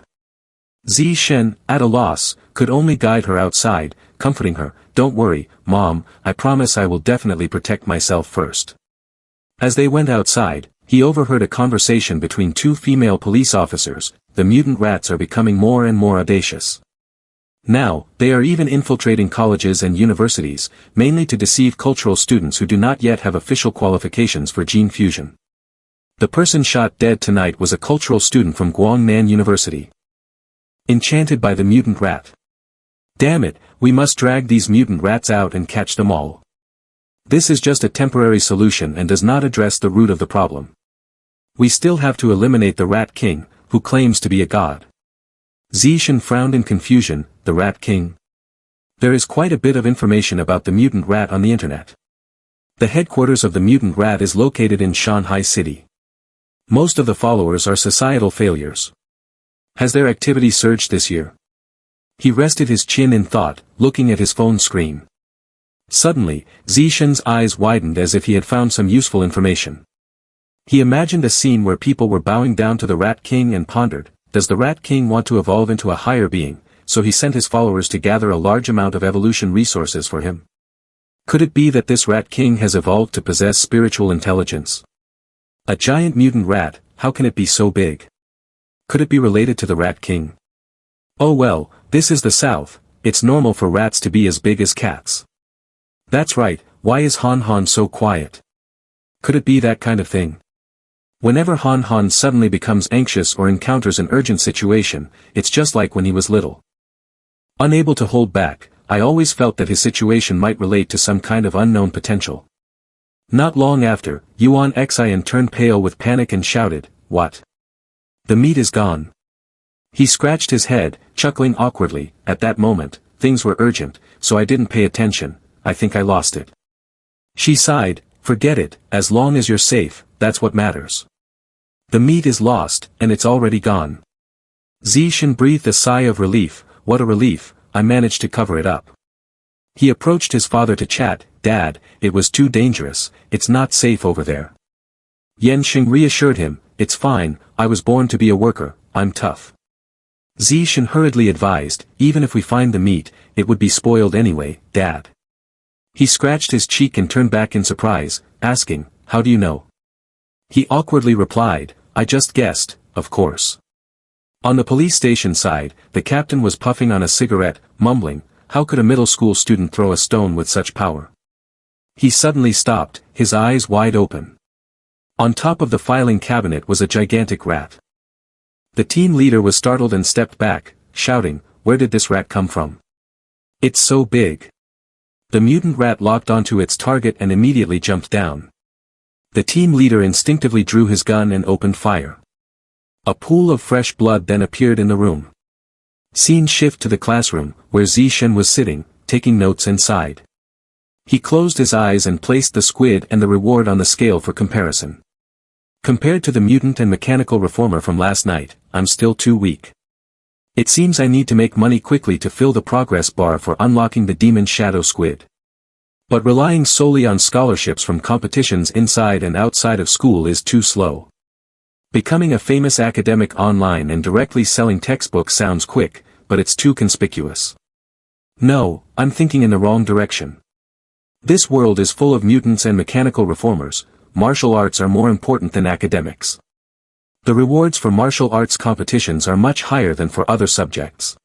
Zi Shen, at a loss, could only guide her outside, comforting her, "Don't worry, Mom, I promise I will definitely protect myself first." As they went outside, he overheard a conversation between two female police officers. The mutant rats are becoming more and more audacious. Now, they are even infiltrating colleges and universities, mainly to deceive cultural students who do not yet have official qualifications for gene fusion. The person shot dead tonight was a cultural student from Guangnan University. Enchanted by the mutant rat. Damn it, we must drag these mutant rats out and catch them all. This is just a temporary solution and does not address the root of the problem. We still have to eliminate the Rat King, who claims to be a god. Zishan frowned in confusion. The Rat King? There is quite a bit of information about the mutant rat on the internet. The headquarters of the mutant rat is located in Shanghai City. Most of the followers are societal failures. Has their activity surged this year? He rested his chin in thought, looking at his phone screen. Suddenly, Zishan's eyes widened as if he had found some useful information. He imagined a scene where people were bowing down to the Rat King and pondered, does the Rat King want to evolve into a higher being? So he sent his followers to gather a large amount of evolution resources for him. Could it be that this Rat King has evolved to possess spiritual intelligence? A giant mutant rat, how can it be so big? Could it be related to the Rat King? Oh well, this is the South, it's normal for rats to be as big as cats. That's right, why is Han Han so quiet? Could it be that kind of thing? Whenever Han Han suddenly becomes anxious or encounters an urgent situation, it's just like when he was little. Unable to hold back, I always felt that his situation might relate to some kind of unknown potential. Not long after, Yuan Xian turned pale with panic and shouted, "What? The meat is gone." He scratched his head, chuckling awkwardly. At that moment, things were urgent, so I didn't pay attention. I think I lost it. She sighed, "Forget it, as long as you're safe, that's what matters. The meat is lost, and it's already gone." Zishan breathed a sigh of relief. What a relief, I managed to cover it up. He approached his father to chat. "Dad, it was too dangerous, it's not safe over there." Yanxing reassured him, "It's fine, I was born to be a worker, I'm tough." Zishan hurriedly advised, "Even if we find the meat, it would be spoiled anyway, Dad." He scratched his cheek and turned back in surprise, asking, "How do you know?" He awkwardly replied, "I just guessed, of course." On the police station side, the captain was puffing on a cigarette, mumbling, how could a middle school student throw a stone with such power? He suddenly stopped, his eyes wide open. On top of the filing cabinet was a gigantic rat. The team leader was startled and stepped back, shouting, "Where did this rat come from? It's so big." The mutant rat locked onto its target and immediately jumped down. The team leader instinctively drew his gun and opened fire. A pool of fresh blood then appeared in the room. Scene shift to the classroom, where Zishan was sitting, taking notes and sighed. He closed his eyes and placed the squid and the reward on the scale for comparison. Compared to the mutant and mechanical reformer from last night, I'm still too weak. It seems I need to make money quickly to fill the progress bar for unlocking the demon shadow squid. But relying solely on scholarships from competitions inside and outside of school is too slow. Becoming a famous academic online and directly selling textbooks sounds quick, but it's too conspicuous. No, I'm thinking in the wrong direction. This world is full of mutants and mechanical reformers. Martial arts are more important than academics. The rewards for martial arts competitions are much higher than for other subjects.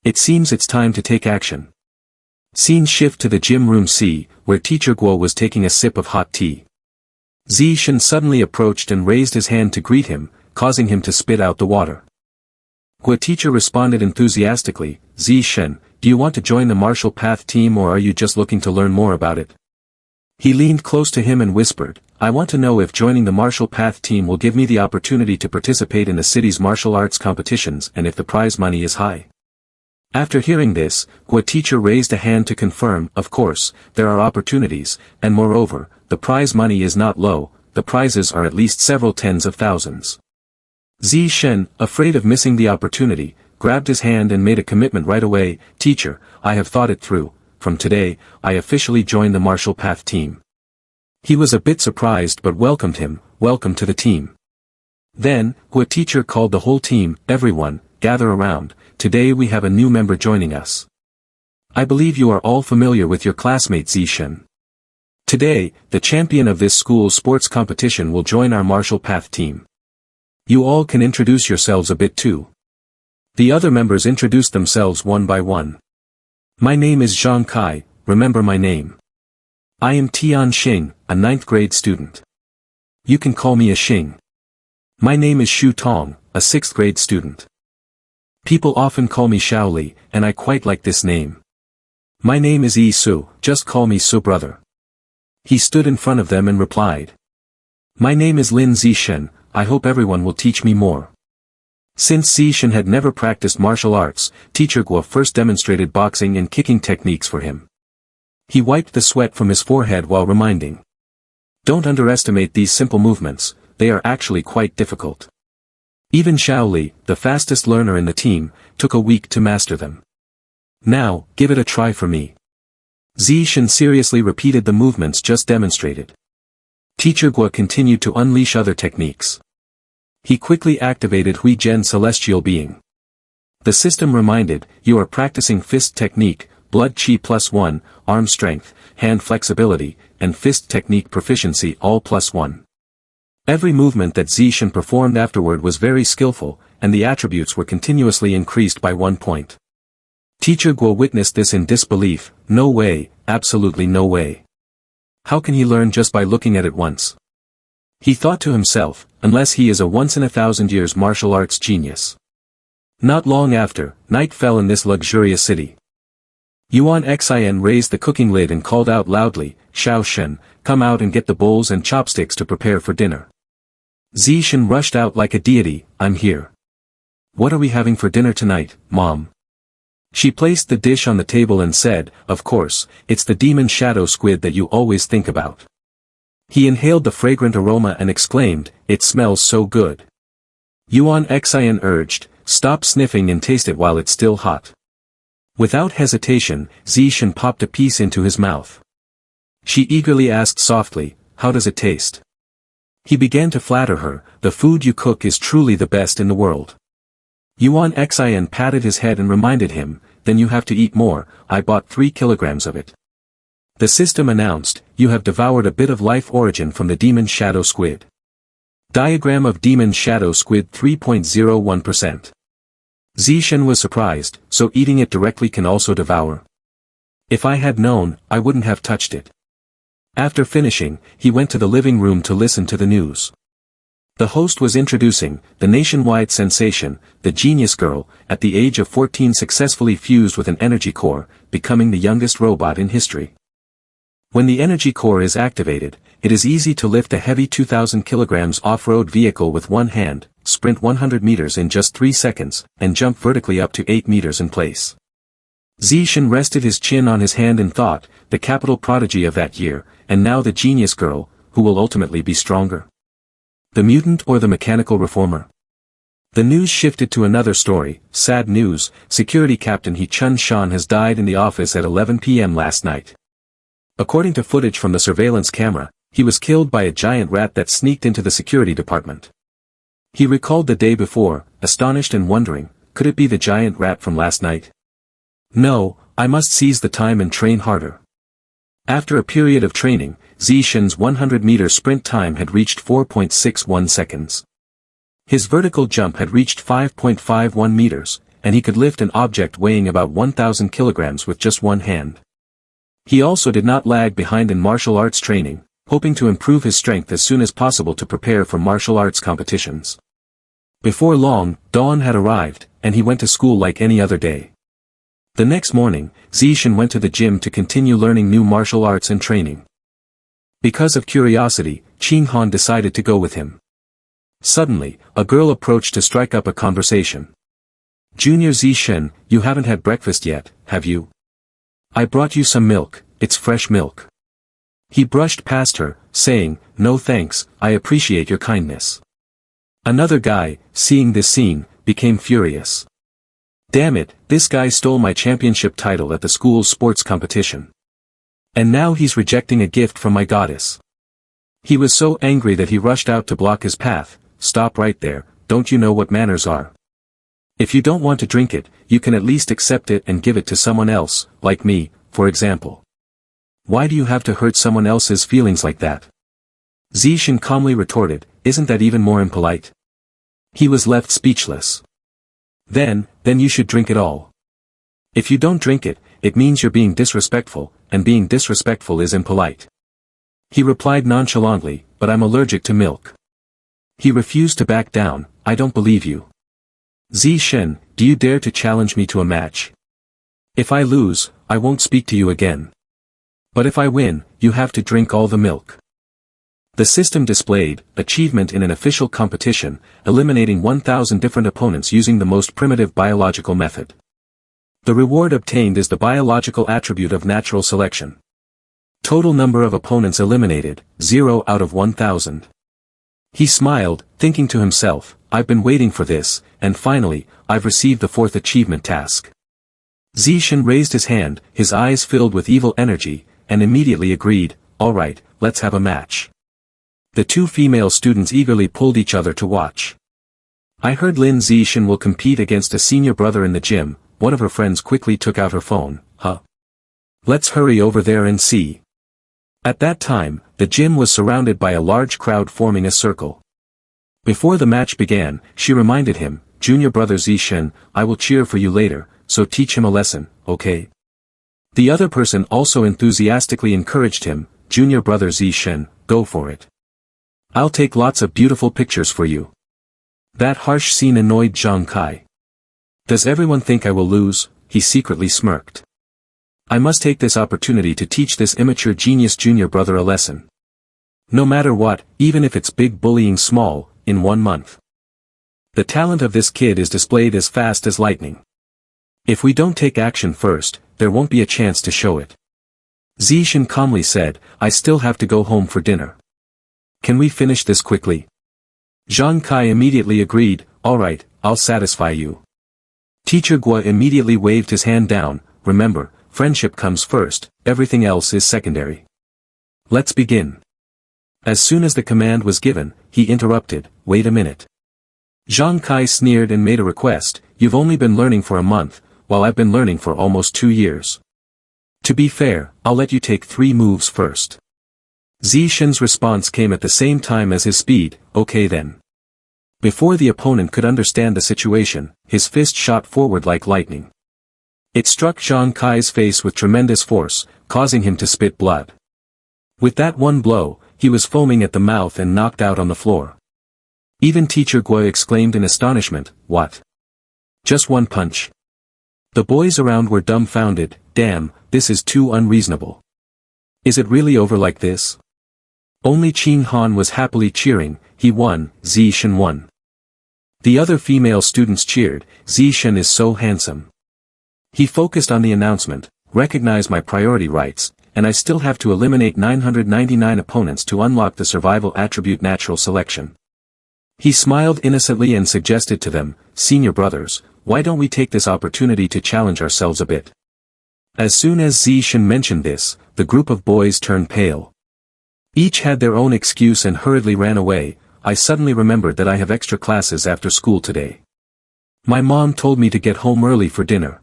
It seems it's time to take action. Scene shift to the gym room C, where Teacher Guo was taking a sip of hot tea. Zishan suddenly approached and raised his hand to greet him, causing him to spit out the water. Guo teacher responded enthusiastically, "Zishan, do you want to join the martial path team or are you just looking to learn more about it?" He leaned close to him and whispered, "I want to know if joining the martial path team will give me the opportunity to participate in the city's martial arts competitions and if the prize money is high." After hearing this, Gua teacher raised a hand to confirm, of course, there are opportunities, and moreover, the prize money is not low, the prizes are at least several tens of thousands. Zi Shen, afraid of missing the opportunity, grabbed his hand and made a commitment right away. Teacher, I have thought it through, from today, I officially join the martial path team. He was a bit surprised but welcomed him, welcome to the team. Then, Gua teacher called the whole team, everyone, gather around, today we have a new member joining us. I believe you are all familiar with your classmate Zi Shen. Today, the champion of this school's sports competition will join our martial path team. You all can introduce yourselves a bit too. The other members introduced themselves one by one. My name is Zhang Kai, remember my name. I am Tian Xing, a 9th grade student. You can call me a Xing. My name is Shu Tong, a 6th grade student. People often call me Shaoli, and I quite like this name. My name is Yi Su, just call me Su brother. He stood in front of them and replied. My name is Lin Zishen, I hope everyone will teach me more. Since Zishen had never practiced martial arts, teacher Guo first demonstrated boxing and kicking techniques for him. He wiped the sweat from his forehead while reminding. Don't underestimate these simple movements, they are actually quite difficult. Even Shaoli, the fastest learner in the team, took a week to master them. Now, give it a try for me. Zishen seriously repeated the movements just demonstrated. Teacher Guo continued to unleash other techniques. He quickly activated Hui Zhen Celestial Being. The system reminded, you are practicing fist technique, blood chi +1, arm strength, hand flexibility, and fist technique proficiency all +1. Every movement that Zishen performed afterward was very skillful, and the attributes were continuously increased by 1 point. Teacher Guo witnessed this in disbelief, no way, absolutely no way. How can he learn just by looking at it once? He thought to himself, unless he is a once-in-a-thousand-years martial arts genius. Not long after, night fell in this luxurious city. Yuan Xin raised the cooking lid and called out loudly, Xiao Shen, come out and get the bowls and chopsticks to prepare for dinner. Zishen rushed out like a deity, I'm here. What are we having for dinner tonight, Mom? She placed the dish on the table and said, of course, it's the demon shadow squid that you always think about. He inhaled the fragrant aroma and exclaimed, it smells so good. Yuan Xin urged, stop sniffing and taste it while it's still hot. Without hesitation, Zishen popped a piece into his mouth. She eagerly asked softly, how does it taste? He began to flatter her, the food you cook is truly the best in the world. Yuan Xin patted his head and reminded him, then you have to eat more, I bought 3 kilograms of it. The system announced, you have devoured a bit of life origin from the demon shadow squid. Diagram of demon shadow squid 3.01%. Zishen was surprised, so eating it directly can also devour. If I had known, I wouldn't have touched it. After finishing, he went to the living room to listen to the news. The host was introducing, the nationwide sensation, the genius girl, at the age of 14 successfully fused with an energy core, becoming the youngest robot in history. When the energy core is activated, it is easy to lift a heavy 2,000 kilograms off-road vehicle with one hand, sprint 100 meters in just 3 seconds, and jump vertically up to 8 meters in place. Zishen rested his chin on his hand and thought, the capital prodigy of that year, and now the genius girl, who will ultimately be stronger? The mutant or the mechanical reformer? The news shifted to another story, sad news, security captain He Chun Shan has died in the office at 11 p.m. last night. According to footage from the surveillance camera, he was killed by a giant rat that sneaked into the security department. He recalled the day before, astonished and wondering, could it be the giant rat from last night? No, I must seize the time and train harder. After a period of training, Zishen's 100-meter sprint time had reached 4.61 seconds. His vertical jump had reached 5.51 meters, and he could lift an object weighing about 1,000 kilograms with just one hand. He also did not lag behind in martial arts training, hoping to improve his strength as soon as possible to prepare for martial arts competitions. Before long, dawn had arrived, and he went to school like any other day. The next morning, Zishen went to the gym to continue learning new martial arts and training. Because of curiosity, Qing Han decided to go with him. Suddenly, a girl approached to strike up a conversation. Junior Zishen, you haven't had breakfast yet, have you? I brought you some milk, it's fresh milk. He brushed past her, saying, no thanks, I appreciate your kindness. Another guy, seeing this scene, became furious. Damn it, this guy stole my championship title at the school's sports competition. And now he's rejecting a gift from my goddess. He was so angry that he rushed out to block his path. Stop right there, don't you know what manners are? If you don't want to drink it, you can at least accept it and give it to someone else, like me, for example. Why do you have to hurt someone else's feelings like that? Zishan calmly retorted, isn't that even more impolite? He was left speechless. Then you should drink it all. If you don't drink it, it means you're being disrespectful, and being disrespectful is impolite. He replied nonchalantly, but I'm allergic to milk. He refused to back down, I don't believe you. Zishen, do you dare to challenge me to a match? If I lose, I won't speak to you again. But if I win, you have to drink all the milk. The system displayed, achievement in an official competition, eliminating 1,000 different opponents using the most primitive biological method. The reward obtained is the biological attribute of natural selection. Total number of opponents eliminated, 0 out of 1,000. He smiled, thinking to himself, I've been waiting for this, and finally, I've received the 4th achievement task. Zishan raised his hand, his eyes filled with evil energy, and immediately agreed, alright, let's have a match. The two female students eagerly pulled each other to watch. I heard Lin Zishan will compete against a senior brother in the gym. One of her friends quickly took out her phone, Let's hurry over there and see. At that time, the gym was surrounded by a large crowd forming a circle. Before the match began, she reminded him, Junior brother Zishen, I will cheer for you later, so teach him a lesson, okay? The other person also enthusiastically encouraged him, Junior brother Zishen, go for it. I'll take lots of beautiful pictures for you. That harsh scene annoyed Zhang Kai. Does everyone think I will lose? He secretly smirked. I must take this opportunity to teach this immature genius junior brother a lesson. No matter what, even if it's big bullying small, in 1 month. The talent of this kid is displayed as fast as lightning. If we don't take action first, there won't be a chance to show it. Zishan calmly said, I still have to go home for dinner. Can we finish this quickly? Zhang Kai immediately agreed, alright, I'll satisfy you. Teacher Gua immediately waved his hand down, remember, friendship comes first, everything else is secondary. Let's begin. As soon as the command was given, he interrupted, wait a minute. Zhang Kai sneered and made a request, you've only been learning for a month, while I've been learning for almost 2 years. To be fair, I'll let you take 3 moves first. Zishen's response came at the same time as his speed, okay then. Before the opponent could understand the situation, his fist shot forward like lightning. It struck Zhang Kai's face with tremendous force, causing him to spit blood. With that one blow, he was foaming at the mouth and knocked out on the floor. Even Teacher Gua exclaimed in astonishment, what? Just one punch? The boys around were dumbfounded, damn, this is too unreasonable. Is it really over like this? Only Qing Han was happily cheering, he won, Zishen won. The other female students cheered, Zishen is so handsome. He focused on the announcement, recognize my priority rights, and I still have to eliminate 999 opponents to unlock the survival attribute natural selection. He smiled innocently and suggested to them, senior brothers, why don't we take this opportunity to challenge ourselves a bit? As soon as Zishen mentioned this, the group of boys turned pale. Each had their own excuse and hurriedly ran away. I suddenly remembered that I have extra classes after school today. My mom told me to get home early for dinner.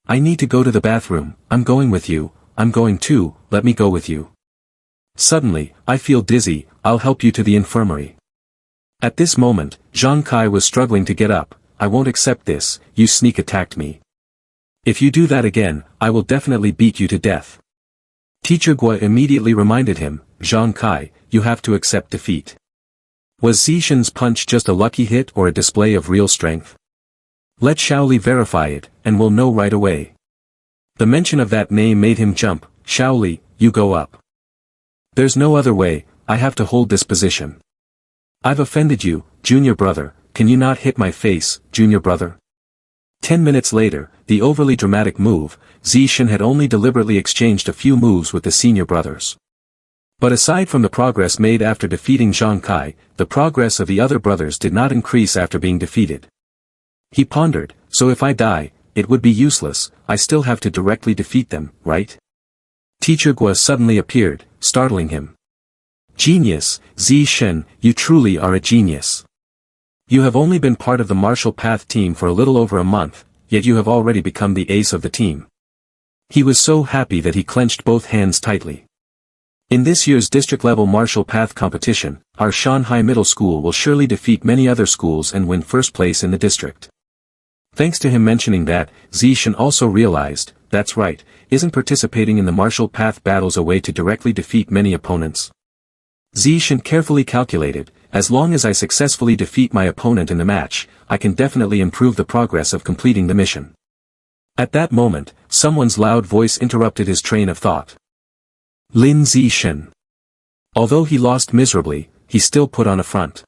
I need to go to the bathroom, I'm going with you, I'm going too, let me go with you. Suddenly, I feel dizzy, I'll help you to the infirmary. At this moment, Zhang Kai was struggling to get up, I won't accept this, you sneak attacked me. If you do that again, I will definitely beat you to death. Teacher Gua immediately reminded him, Zhang Kai, you have to accept defeat. Was Zishen's punch just a lucky hit or a display of real strength? Let Shaoli verify it, and we'll know right away. The mention of that name made him jump, Shaoli, you go up. There's no other way, I have to hold this position. I've offended you, junior brother, can you not hit my face, junior brother? 10 minutes later, the overly dramatic move, Zishan had only deliberately exchanged a few moves with the senior brothers. But aside from the progress made after defeating Zhang Kai, the progress of the other brothers did not increase after being defeated. He pondered, so if I die, it would be useless, I still have to directly defeat them, right? Teacher Gua suddenly appeared, startling him. Genius, Zishan, you truly are a genius. You have only been part of the martial path team for a little over a month, yet you have already become the ace of the team. He was so happy that he clenched both hands tightly. In this year's district-level martial path competition, our Shanghai Middle School will surely defeat many other schools and win first place in the district. Thanks to him mentioning that, Zishan also realized, that's right, isn't participating in the martial path battles a way to directly defeat many opponents? Zishan carefully calculated, as long as I successfully defeat my opponent in the match, I can definitely improve the progress of completing the mission. At that moment, someone's loud voice interrupted his train of thought. Lin Zishan. Although he lost miserably, he still put on a front.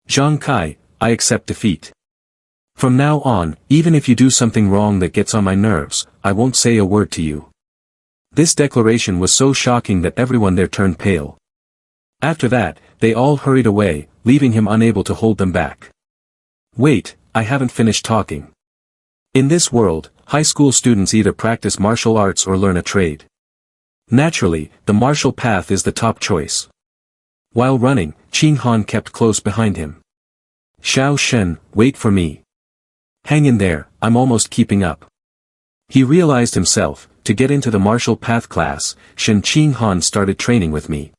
Zhang Kai, I accept defeat. From now on, even if you do something wrong that gets on my nerves, I won't say a word to you. This declaration was so shocking that everyone there turned pale. After that, they all hurried away, leaving him unable to hold them back. Wait, I haven't finished talking. In this world, high school students either practice martial arts or learn a trade. Naturally, the martial path is the top choice. While running, Qing Han kept close behind him. Xiao Shen, wait for me. Hang in there, I'm almost keeping up. He realized himself, to get into the martial path class, Shen Qing Han started training with me.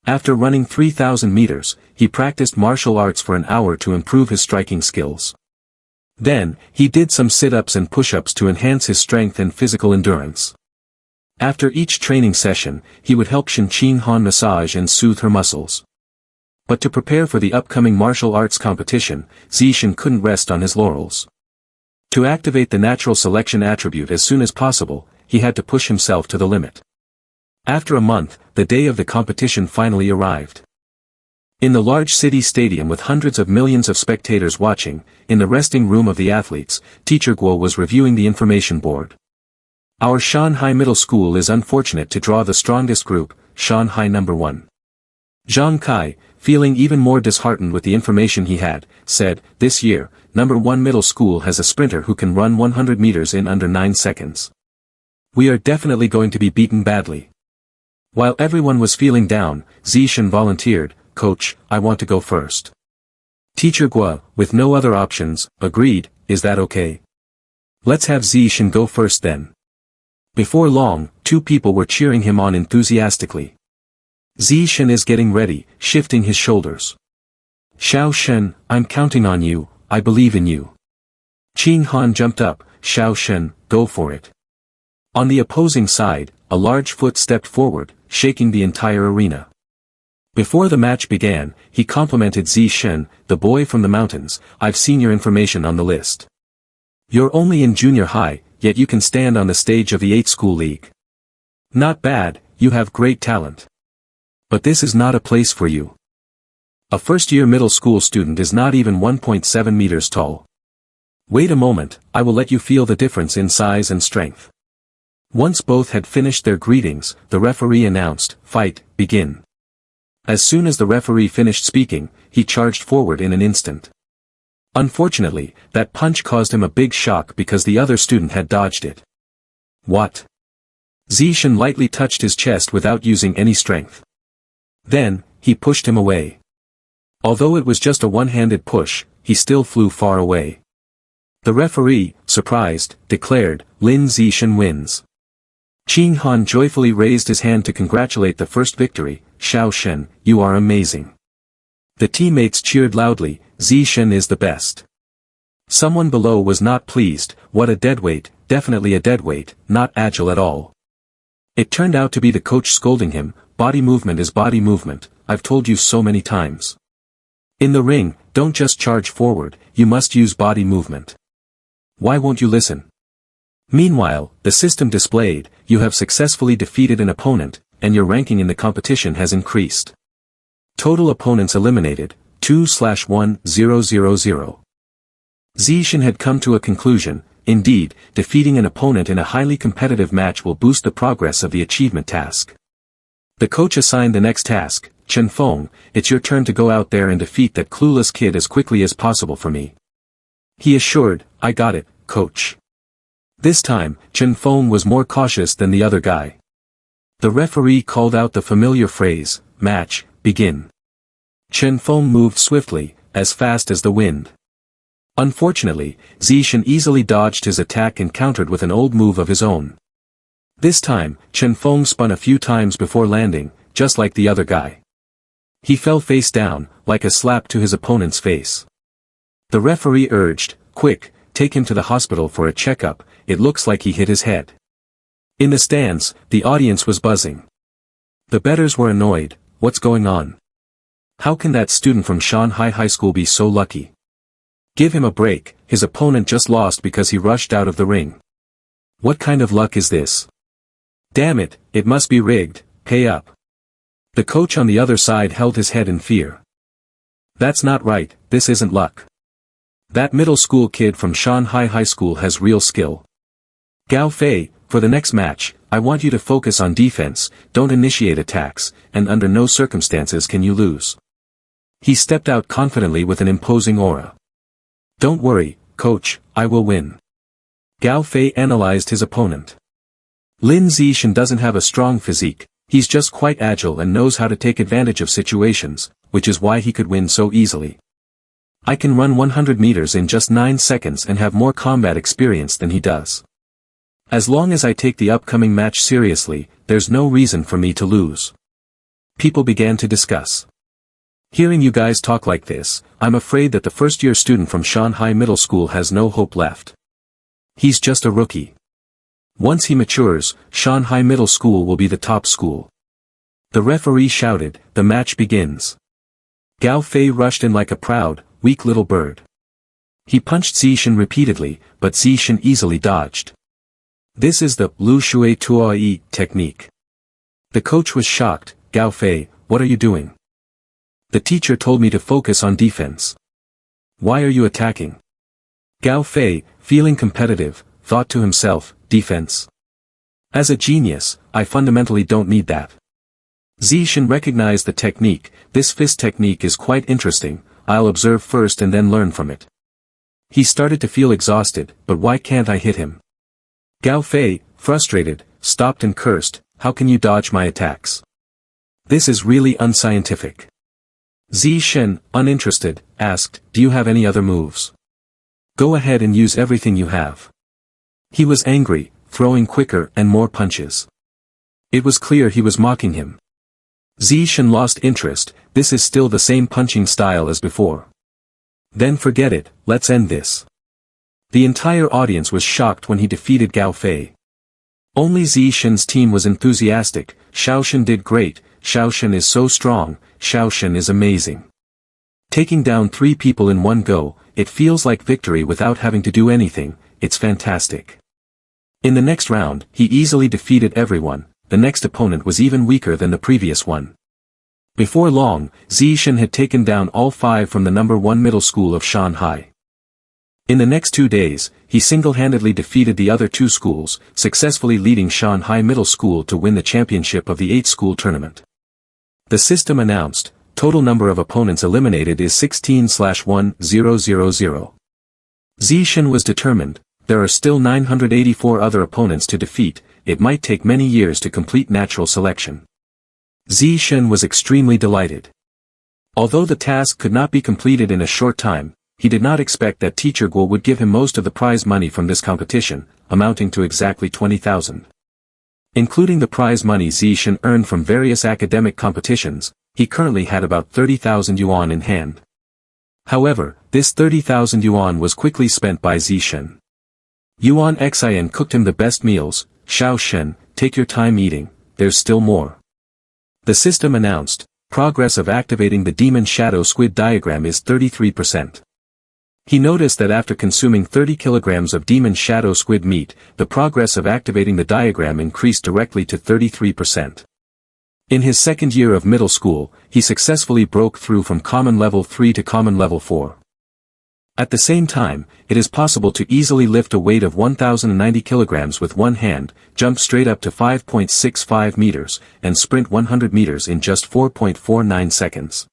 After running 3,000 meters, he practiced martial arts for an hour to improve his striking skills. Then, he did some sit-ups and push-ups to enhance his strength and physical endurance. After each training session, he would help Shen Qing Han massage and soothe her muscles. But to prepare for the upcoming martial arts competition, Zishan couldn't rest on his laurels. To activate the natural selection attribute as soon as possible, he had to push himself to the limit. After a month, the day of the competition finally arrived. In the large city stadium with hundreds of millions of spectators watching, in the resting room of the athletes, Teacher Guo was reviewing the information board. Our Shanghai Middle School is unfortunate to draw the strongest group, Shanghai No. 1. Zhang Kai, feeling even more disheartened with the information he had, said, this year, No. 1 Middle School has a sprinter who can run 100 meters in under 9 seconds. We are definitely going to be beaten badly. While everyone was feeling down, Zishan volunteered, Coach, I want to go first. Teacher Guo, with no other options, agreed, is that okay? Let's have Zishan go first then. Before long, two people were cheering him on enthusiastically. Zishan is getting ready, shifting his shoulders. Xiao Shen, I'm counting on you, I believe in you. Qing Han jumped up, Xiao Shen, go for it. On the opposing side, a large foot stepped forward, shaking the entire arena. Before the match began, he complimented Zishan, the boy from the mountains, I've seen your information on the list. You're only in junior high, yet you can stand on the stage of the 8 school league. Not bad, you have great talent. But this is not a place for you. A first-year middle school student is not even 1.7 meters tall. Wait a moment, I will let you feel the difference in size and strength. Once both had finished their greetings, the referee announced, fight, begin. As soon as the referee finished speaking, he charged forward in an instant. Unfortunately, that punch caused him a big shock because the other student had dodged it. What? Zishan lightly touched his chest without using any strength. Then, he pushed him away. Although it was just a one-handed push, he still flew far away. The referee, surprised, declared, Lin Zishan wins. Qing Han joyfully raised his hand to congratulate the first victory, Xiao Shen, you are amazing. The teammates cheered loudly, Zishan is the best. Someone below was not pleased, what a deadweight, definitely a deadweight, not agile at all. It turned out to be the coach scolding him, body movement is body movement, I've told you so many times. In the ring, don't just charge forward, you must use body movement. Why won't you listen? Meanwhile, the system displayed, you have successfully defeated an opponent, and your ranking in the competition has increased. Total opponents eliminated, 2/1000. Zishan had come to a conclusion. Indeed, defeating an opponent in a highly competitive match will boost the progress of the achievement task. The coach assigned the next task. Chen Feng, it's your turn to go out there and defeat that clueless kid as quickly as possible for me. He assured, I got it, coach. This time, Chen Feng was more cautious than the other guy. The referee called out the familiar phrase, match, begin. Chen Feng moved swiftly, as fast as the wind. Unfortunately, Zishan easily dodged his attack and countered with an old move of his own. This time, Chen Feng spun a few times before landing, just like the other guy. He fell face down, like a slap to his opponent's face. The referee urged, quick, take him to the hospital for a checkup, it looks like he hit his head. In the stands, the audience was buzzing. The bettors were annoyed, what's going on? How can that student from Shanghai High School be so lucky? Give him a break, his opponent just lost because he rushed out of the ring. What kind of luck is this? Damn it, it must be rigged, pay up. The coach on the other side held his head in fear. That's not right, this isn't luck. That middle school kid from Shanghai High School has real skill. Gao Fei, for the next match, I want you to focus on defense, don't initiate attacks, and under no circumstances can you lose. He stepped out confidently with an imposing aura. Don't worry, coach, I will win. Gao Fei analyzed his opponent. Lin Zishan doesn't have a strong physique, he's just quite agile and knows how to take advantage of situations, which is why he could win so easily. I can run 100 meters in just 9 seconds and have more combat experience than he does. As long as I take the upcoming match seriously, there's no reason for me to lose. People began to discuss. Hearing you guys talk like this, I'm afraid that the first-year student from Shanghai Middle School has no hope left. He's just a rookie. Once he matures, Shanghai Middle School will be the top school. The referee shouted, the match begins. Gao Fei rushed in like a proud, weak little bird. He punched Zishan repeatedly, but Zishan easily dodged. This is the Lu Shui Tuai technique. The coach was shocked. Gao Fei, what are you doing? The teacher told me to focus on defense. Why are you attacking? Gao Fei, feeling competitive, thought to himself, defense. As a genius, I fundamentally don't need that. Zishan recognized the technique, this fist technique is quite interesting, I'll observe first and then learn from it. He started to feel exhausted, but why can't I hit him? Gao Fei, frustrated, stopped and cursed, how can you dodge my attacks? This is really unscientific. Zishan, uninterested, asked, do you have any other moves? Go ahead and use everything you have. He was angry, throwing quicker and more punches. It was clear he was mocking him. Zishan lost interest, this is still the same punching style as before. Then forget it, let's end this. The entire audience was shocked when he defeated Gao Fei. Only Zishan's team was enthusiastic, Shaoshan did great, Shaoshan is so strong, Shaoshan is amazing. Taking down 3 people in one go, it feels like victory without having to do anything, it's fantastic. In the next round, he easily defeated everyone, the next opponent was even weaker than the previous one. Before long, Zishan had taken down all 5 from the number 1 middle school of Shanghai. In the next 2 days, he single-handedly defeated the other 2 schools, successfully leading Shanghai Middle School to win the championship of the 8-school tournament. The system announced, total number of opponents eliminated is 16/1000. Zishan was determined, there are still 984 other opponents to defeat, it might take many years to complete natural selection. Zishan was extremely delighted. Although the task could not be completed in a short time, he did not expect that Teacher Guo would give him most of the prize money from this competition, amounting to exactly 20,000. Including the prize money Zishan earned from various academic competitions, he currently had about 30,000 yuan in hand. However, this 30,000 yuan was quickly spent by Zishan. Yuan Xian cooked him the best meals, Xiao Shen, take your time eating, there's still more. The system announced, progress of activating the demon shadow squid diagram is 33%. He noticed that after consuming 30 kilograms of demon shadow squid meat, the progress of activating the diagram increased directly to 33%. In his second year of middle school, he successfully broke through from common level 3 to common level 4. At the same time, it is possible to easily lift a weight of 1,090 kilograms with one hand, jump straight up to 5.65 meters, and sprint 100 meters in just 4.49 seconds.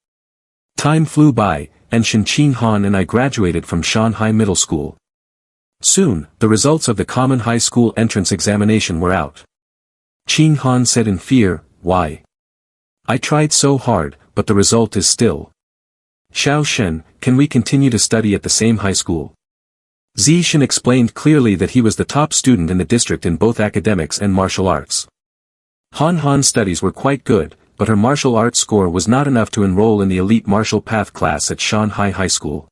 Time flew by, and Shin Qing-han and I graduated from Shanghai Middle School. Soon, the results of the common high school entrance examination were out. Qing-han said in fear, "Why? I tried so hard, but the result is still. Xiao Shen, can we continue to study at the same high school?" Zishan explained clearly that he was the top student in the district in both academics and martial arts. Han's studies were quite good, but her martial arts score was not enough to enroll in the elite martial path class at Shanghai High School.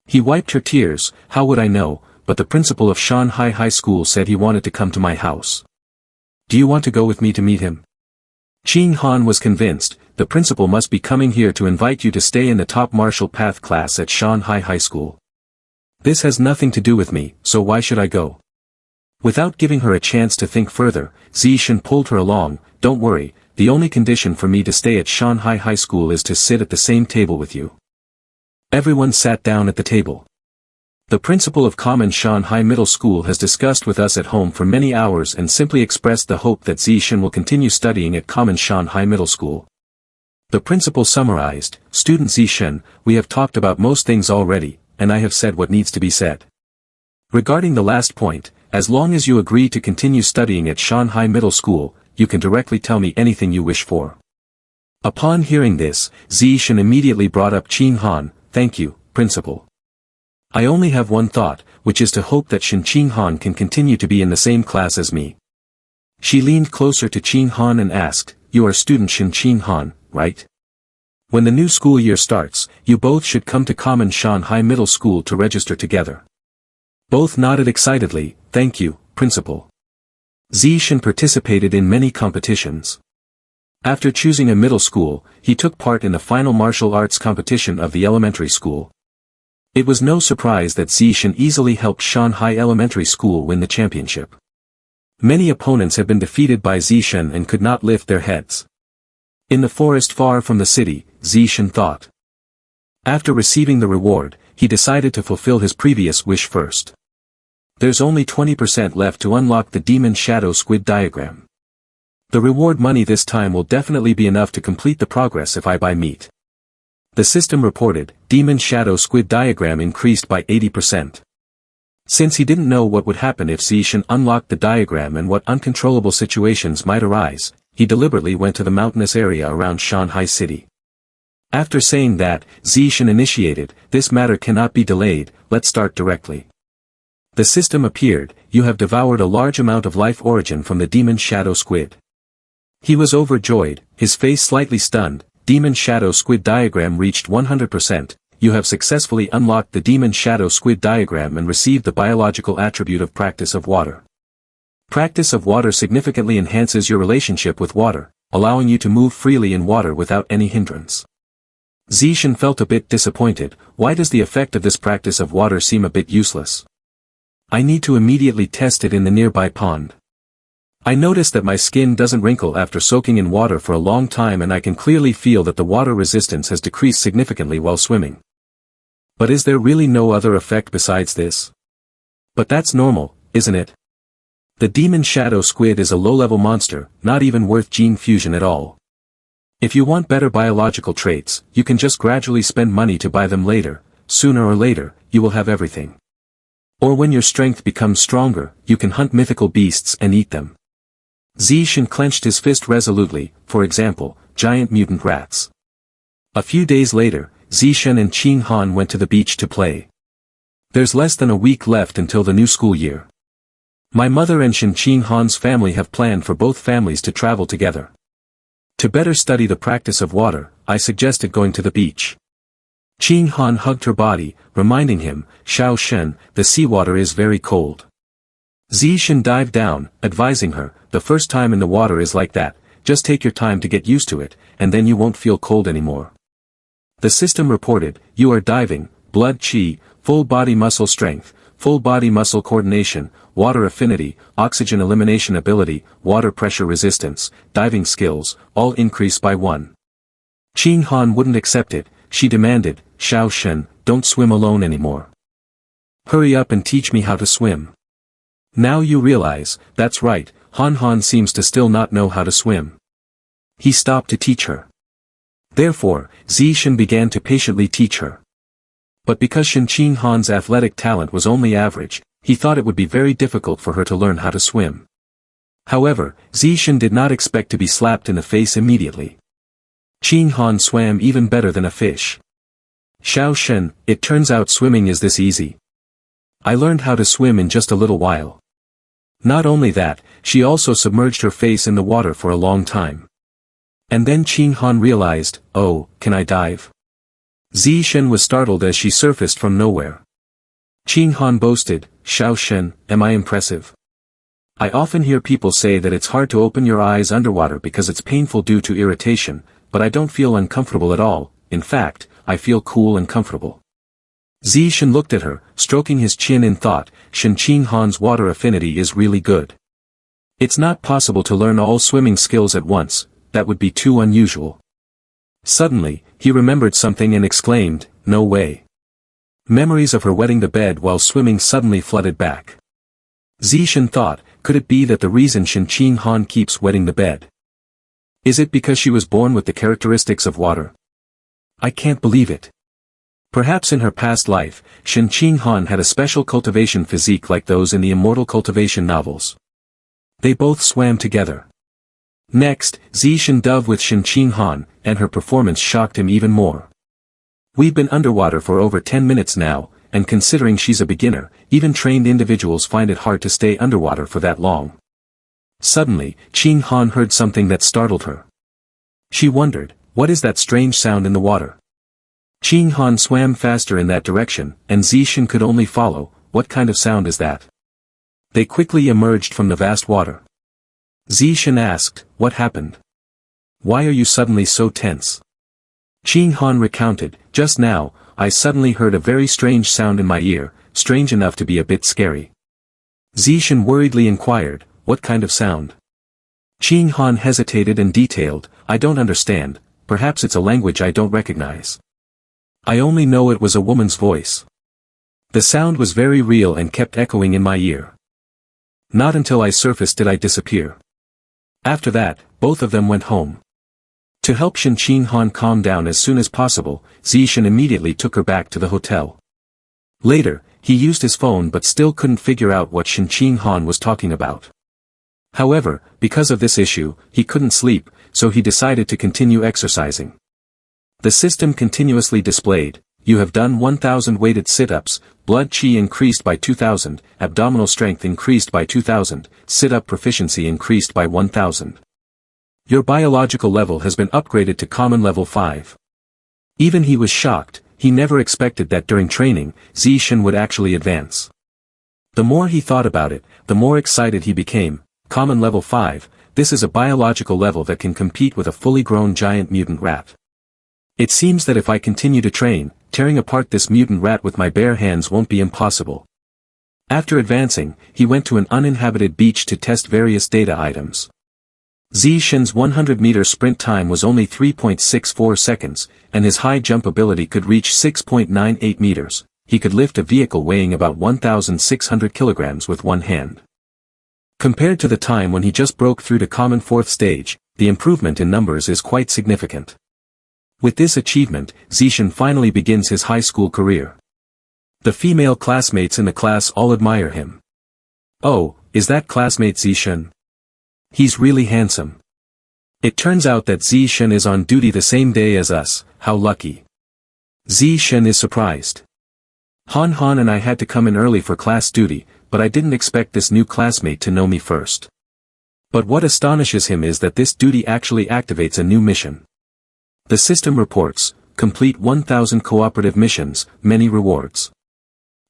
He wiped her tears. "How would I know, but the principal of Shanghai High School said he wanted to come to my house. Do you want to go with me to meet him?" Qing Han was convinced, the principal must be coming here to invite you to stay in the top martial path class at Shanghai High School. This has nothing to do with me, so why should I go? Without giving her a chance to think further, Zishan pulled her along. "Don't worry, the only condition for me to stay at Shanghai High School is to sit at the same table with you." Everyone sat down at the table. "The principal of Common Shanghai Middle School has discussed with us at home for many hours and simply expressed the hope that Zishan will continue studying at Common Shanghai Middle School." The principal summarized, "Student Zishan, we have talked about most things already, and I have said what needs to be said. Regarding the last point, as long as you agree to continue studying at Shanghai Middle School, you can directly tell me anything you wish for." Upon hearing this, Zishan immediately brought up Qing Han. "Thank you, principal. I only have one thought, which is to hope that Shin Qing Han can continue to be in the same class as me." She leaned closer to Qing Han and asked, "You are student Shin Qing Han, right? When the new school year starts, you both should come to Common Shanghai Middle School to register together." Both nodded excitedly. "Thank you, principal." Zishan participated in many competitions. After choosing a middle school, he took part in the final martial arts competition of the elementary school. It was no surprise that Zishan easily helped Shanghai Elementary School win the championship. Many opponents had been defeated by Zishan and could not lift their heads. In the forest far from the city, Zishan thought. After receiving the reward, he decided to fulfill his previous wish first. There's only 20% left to unlock the Demon Shadow Squid diagram. The reward money this time will definitely be enough to complete the progress if I buy meat. The system reported, Demon Shadow Squid diagram increased by 80%. Since he didn't know what would happen if Zishan unlocked the diagram and what uncontrollable situations might arise, he deliberately went to the mountainous area around Shanghai City. After saying that, Zishan initiated, "This matter cannot be delayed, let's start directly." The system appeared, "You have devoured a large amount of life origin from the Demon Shadow Squid." He was overjoyed, his face slightly stunned. Demon Shadow Squid diagram reached 100%, you have successfully unlocked the Demon Shadow Squid diagram and received the biological attribute of Practice of Water. Practice of Water significantly enhances your relationship with water, allowing you to move freely in water without any hindrance. Zishan felt a bit disappointed. Why does the effect of this Practice of Water seem a bit useless? I need to immediately test it in the nearby pond. I notice that my skin doesn't wrinkle after soaking in water for a long time and I can clearly feel that the water resistance has decreased significantly while swimming. But is there really no other effect besides this? But that's normal, isn't it? The Demon Shadow Squid is a low-level monster, not even worth gene fusion at all. If you want better biological traits, you can just gradually spend money to buy them later. Sooner or later, you will have everything. Or when your strength becomes stronger, you can hunt mythical beasts and eat them. Zishan clenched his fist resolutely, for example, giant mutant rats. A few days later, Zishan and Qing Han went to the beach to play. There's less than a week left until the new school year. My mother and Shin Qing Han's family have planned for both families to travel together. To better study the practice of water, I suggested going to the beach. Qing Han hugged her body, reminding him, "Xiao Shen, the seawater is very cold." Zishan dived down, advising her, "The first time in the water is like that, just take your time to get used to it, and then you won't feel cold anymore." The system reported, "You are diving, blood chi, full body muscle strength, full body muscle coordination, water affinity, oxygen elimination ability, water pressure resistance, diving skills, all increase by 1. Qing Han wouldn't accept it, she demanded, "Xiao Shen, don't swim alone anymore. Hurry up and teach me how to swim. Now you realize, that's right, Han Han seems to still not know how to swim. He stopped to teach her. Therefore, Zishan began to patiently teach her. But because Shin Han's athletic talent was only average, he thought it would be very difficult for her to learn how to swim. However, Zishan did not expect to be slapped in the face immediately. Qin Han swam even better than a fish. Xiao Shen, it turns out swimming is this easy. I learned how to swim in just a little while. Not only that, she also submerged her face in the water for a long time. And then Qin Han realized, oh, can I dive? Zishan was startled as she surfaced from nowhere. Qin Han boasted, Xiao Shen, am I impressive? I often hear people say that it's hard to open your eyes underwater because it's painful due to irritation, but I don't feel uncomfortable at all. In fact, I feel cool and comfortable. Zishan looked at her, stroking his chin in thought, Qin Han's water affinity is really good. It's not possible to learn all swimming skills at once, that would be too unusual. Suddenly, he remembered something and exclaimed, no way. Memories of her wetting the bed while swimming suddenly flooded back. Zishan thought, could it be that the reason Qin Han keeps wetting the bed? Is it because she was born with the characteristics of water? I can't believe it. Perhaps in her past life, Qin Han had a special cultivation physique like those in the immortal cultivation novels. They both swam together. Next, Zishan dove with Qin Han, and her performance shocked him even more. We've been underwater for over 10 minutes now, and considering she's a beginner, even trained individuals find it hard to stay underwater for that long. Suddenly, Qin Han heard something that startled her. She wondered, what is that strange sound in the water? Qin Han swam faster in that direction, and Zishan could only follow, what kind of sound is that? They quickly emerged from the vast water. Zishan asked, what happened? Why are you suddenly so tense? Qin Han recounted, just now, I suddenly heard a very strange sound in my ear, strange enough to be a bit scary. Zishan worriedly inquired, what kind of sound? Qin Han hesitated and detailed, I don't understand, perhaps it's a language I don't recognize. I only know it was a woman's voice. The sound was very real and kept echoing in my ear. Not until I surfaced did I disappear. After that, both of them went home. To help Qin Han calm down as soon as possible, Zishan immediately took her back to the hotel. Later, he used his phone but still couldn't figure out what Qin Han was talking about. However, because of this issue, he couldn't sleep, so he decided to continue exercising. The system continuously displayed, you have done 1,000 weighted sit-ups, blood chi increased by 2,000, abdominal strength increased by 2,000, sit-up proficiency increased by 1,000. Your biological level has been upgraded to common level 5. Even he was shocked, he never expected that during training, Zishan would actually advance. The more he thought about it, the more excited he became, common level 5, this is a biological level that can compete with a fully grown giant mutant rat. It seems that if I continue to train, tearing apart this mutant rat with my bare hands won't be impossible. After advancing, he went to an uninhabited beach to test various data items. Zishan's 100-meter sprint time was only 3.64 seconds, and his high jump ability could reach 6.98 meters. He could lift a vehicle weighing about 1,600 kilograms with one hand. Compared to the time when he just broke through to common 4th stage, the improvement in numbers is quite significant. With this achievement, Zishan finally begins his high school career. The female classmates in the class all admire him. Oh, is that classmate Zishan? He's really handsome. It turns out that Zishan is on duty the same day as us, how lucky. Zishan is surprised. Han Han and I had to come in early for class duty, but I didn't expect this new classmate to know me first. But what astonishes him is that this duty actually activates a new mission. The system reports, complete 1,000 cooperative missions, many rewards.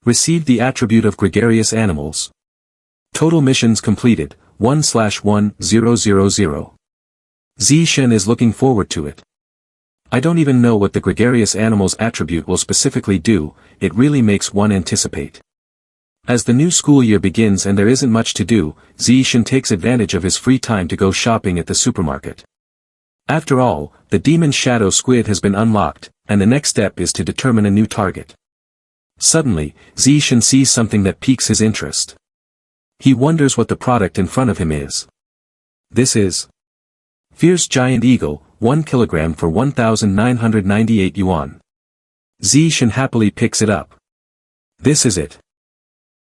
Received the attribute of gregarious animals. Total missions completed, 1/1000. Zishan is looking forward to it. I don't even know what the gregarious animals attribute will specifically do, it really makes one anticipate. As the new school year begins and there isn't much to do, Zishan takes advantage of his free time to go shopping at the supermarket. After all, the demon shadow squid has been unlocked, and the next step is to determine a new target. Suddenly, Zishan sees something that piques his interest. He wonders what the product in front of him is. This is Fierce Giant Eagle, 1 kilogram for 1,998 yuan. Zishan happily picks it up. This is it.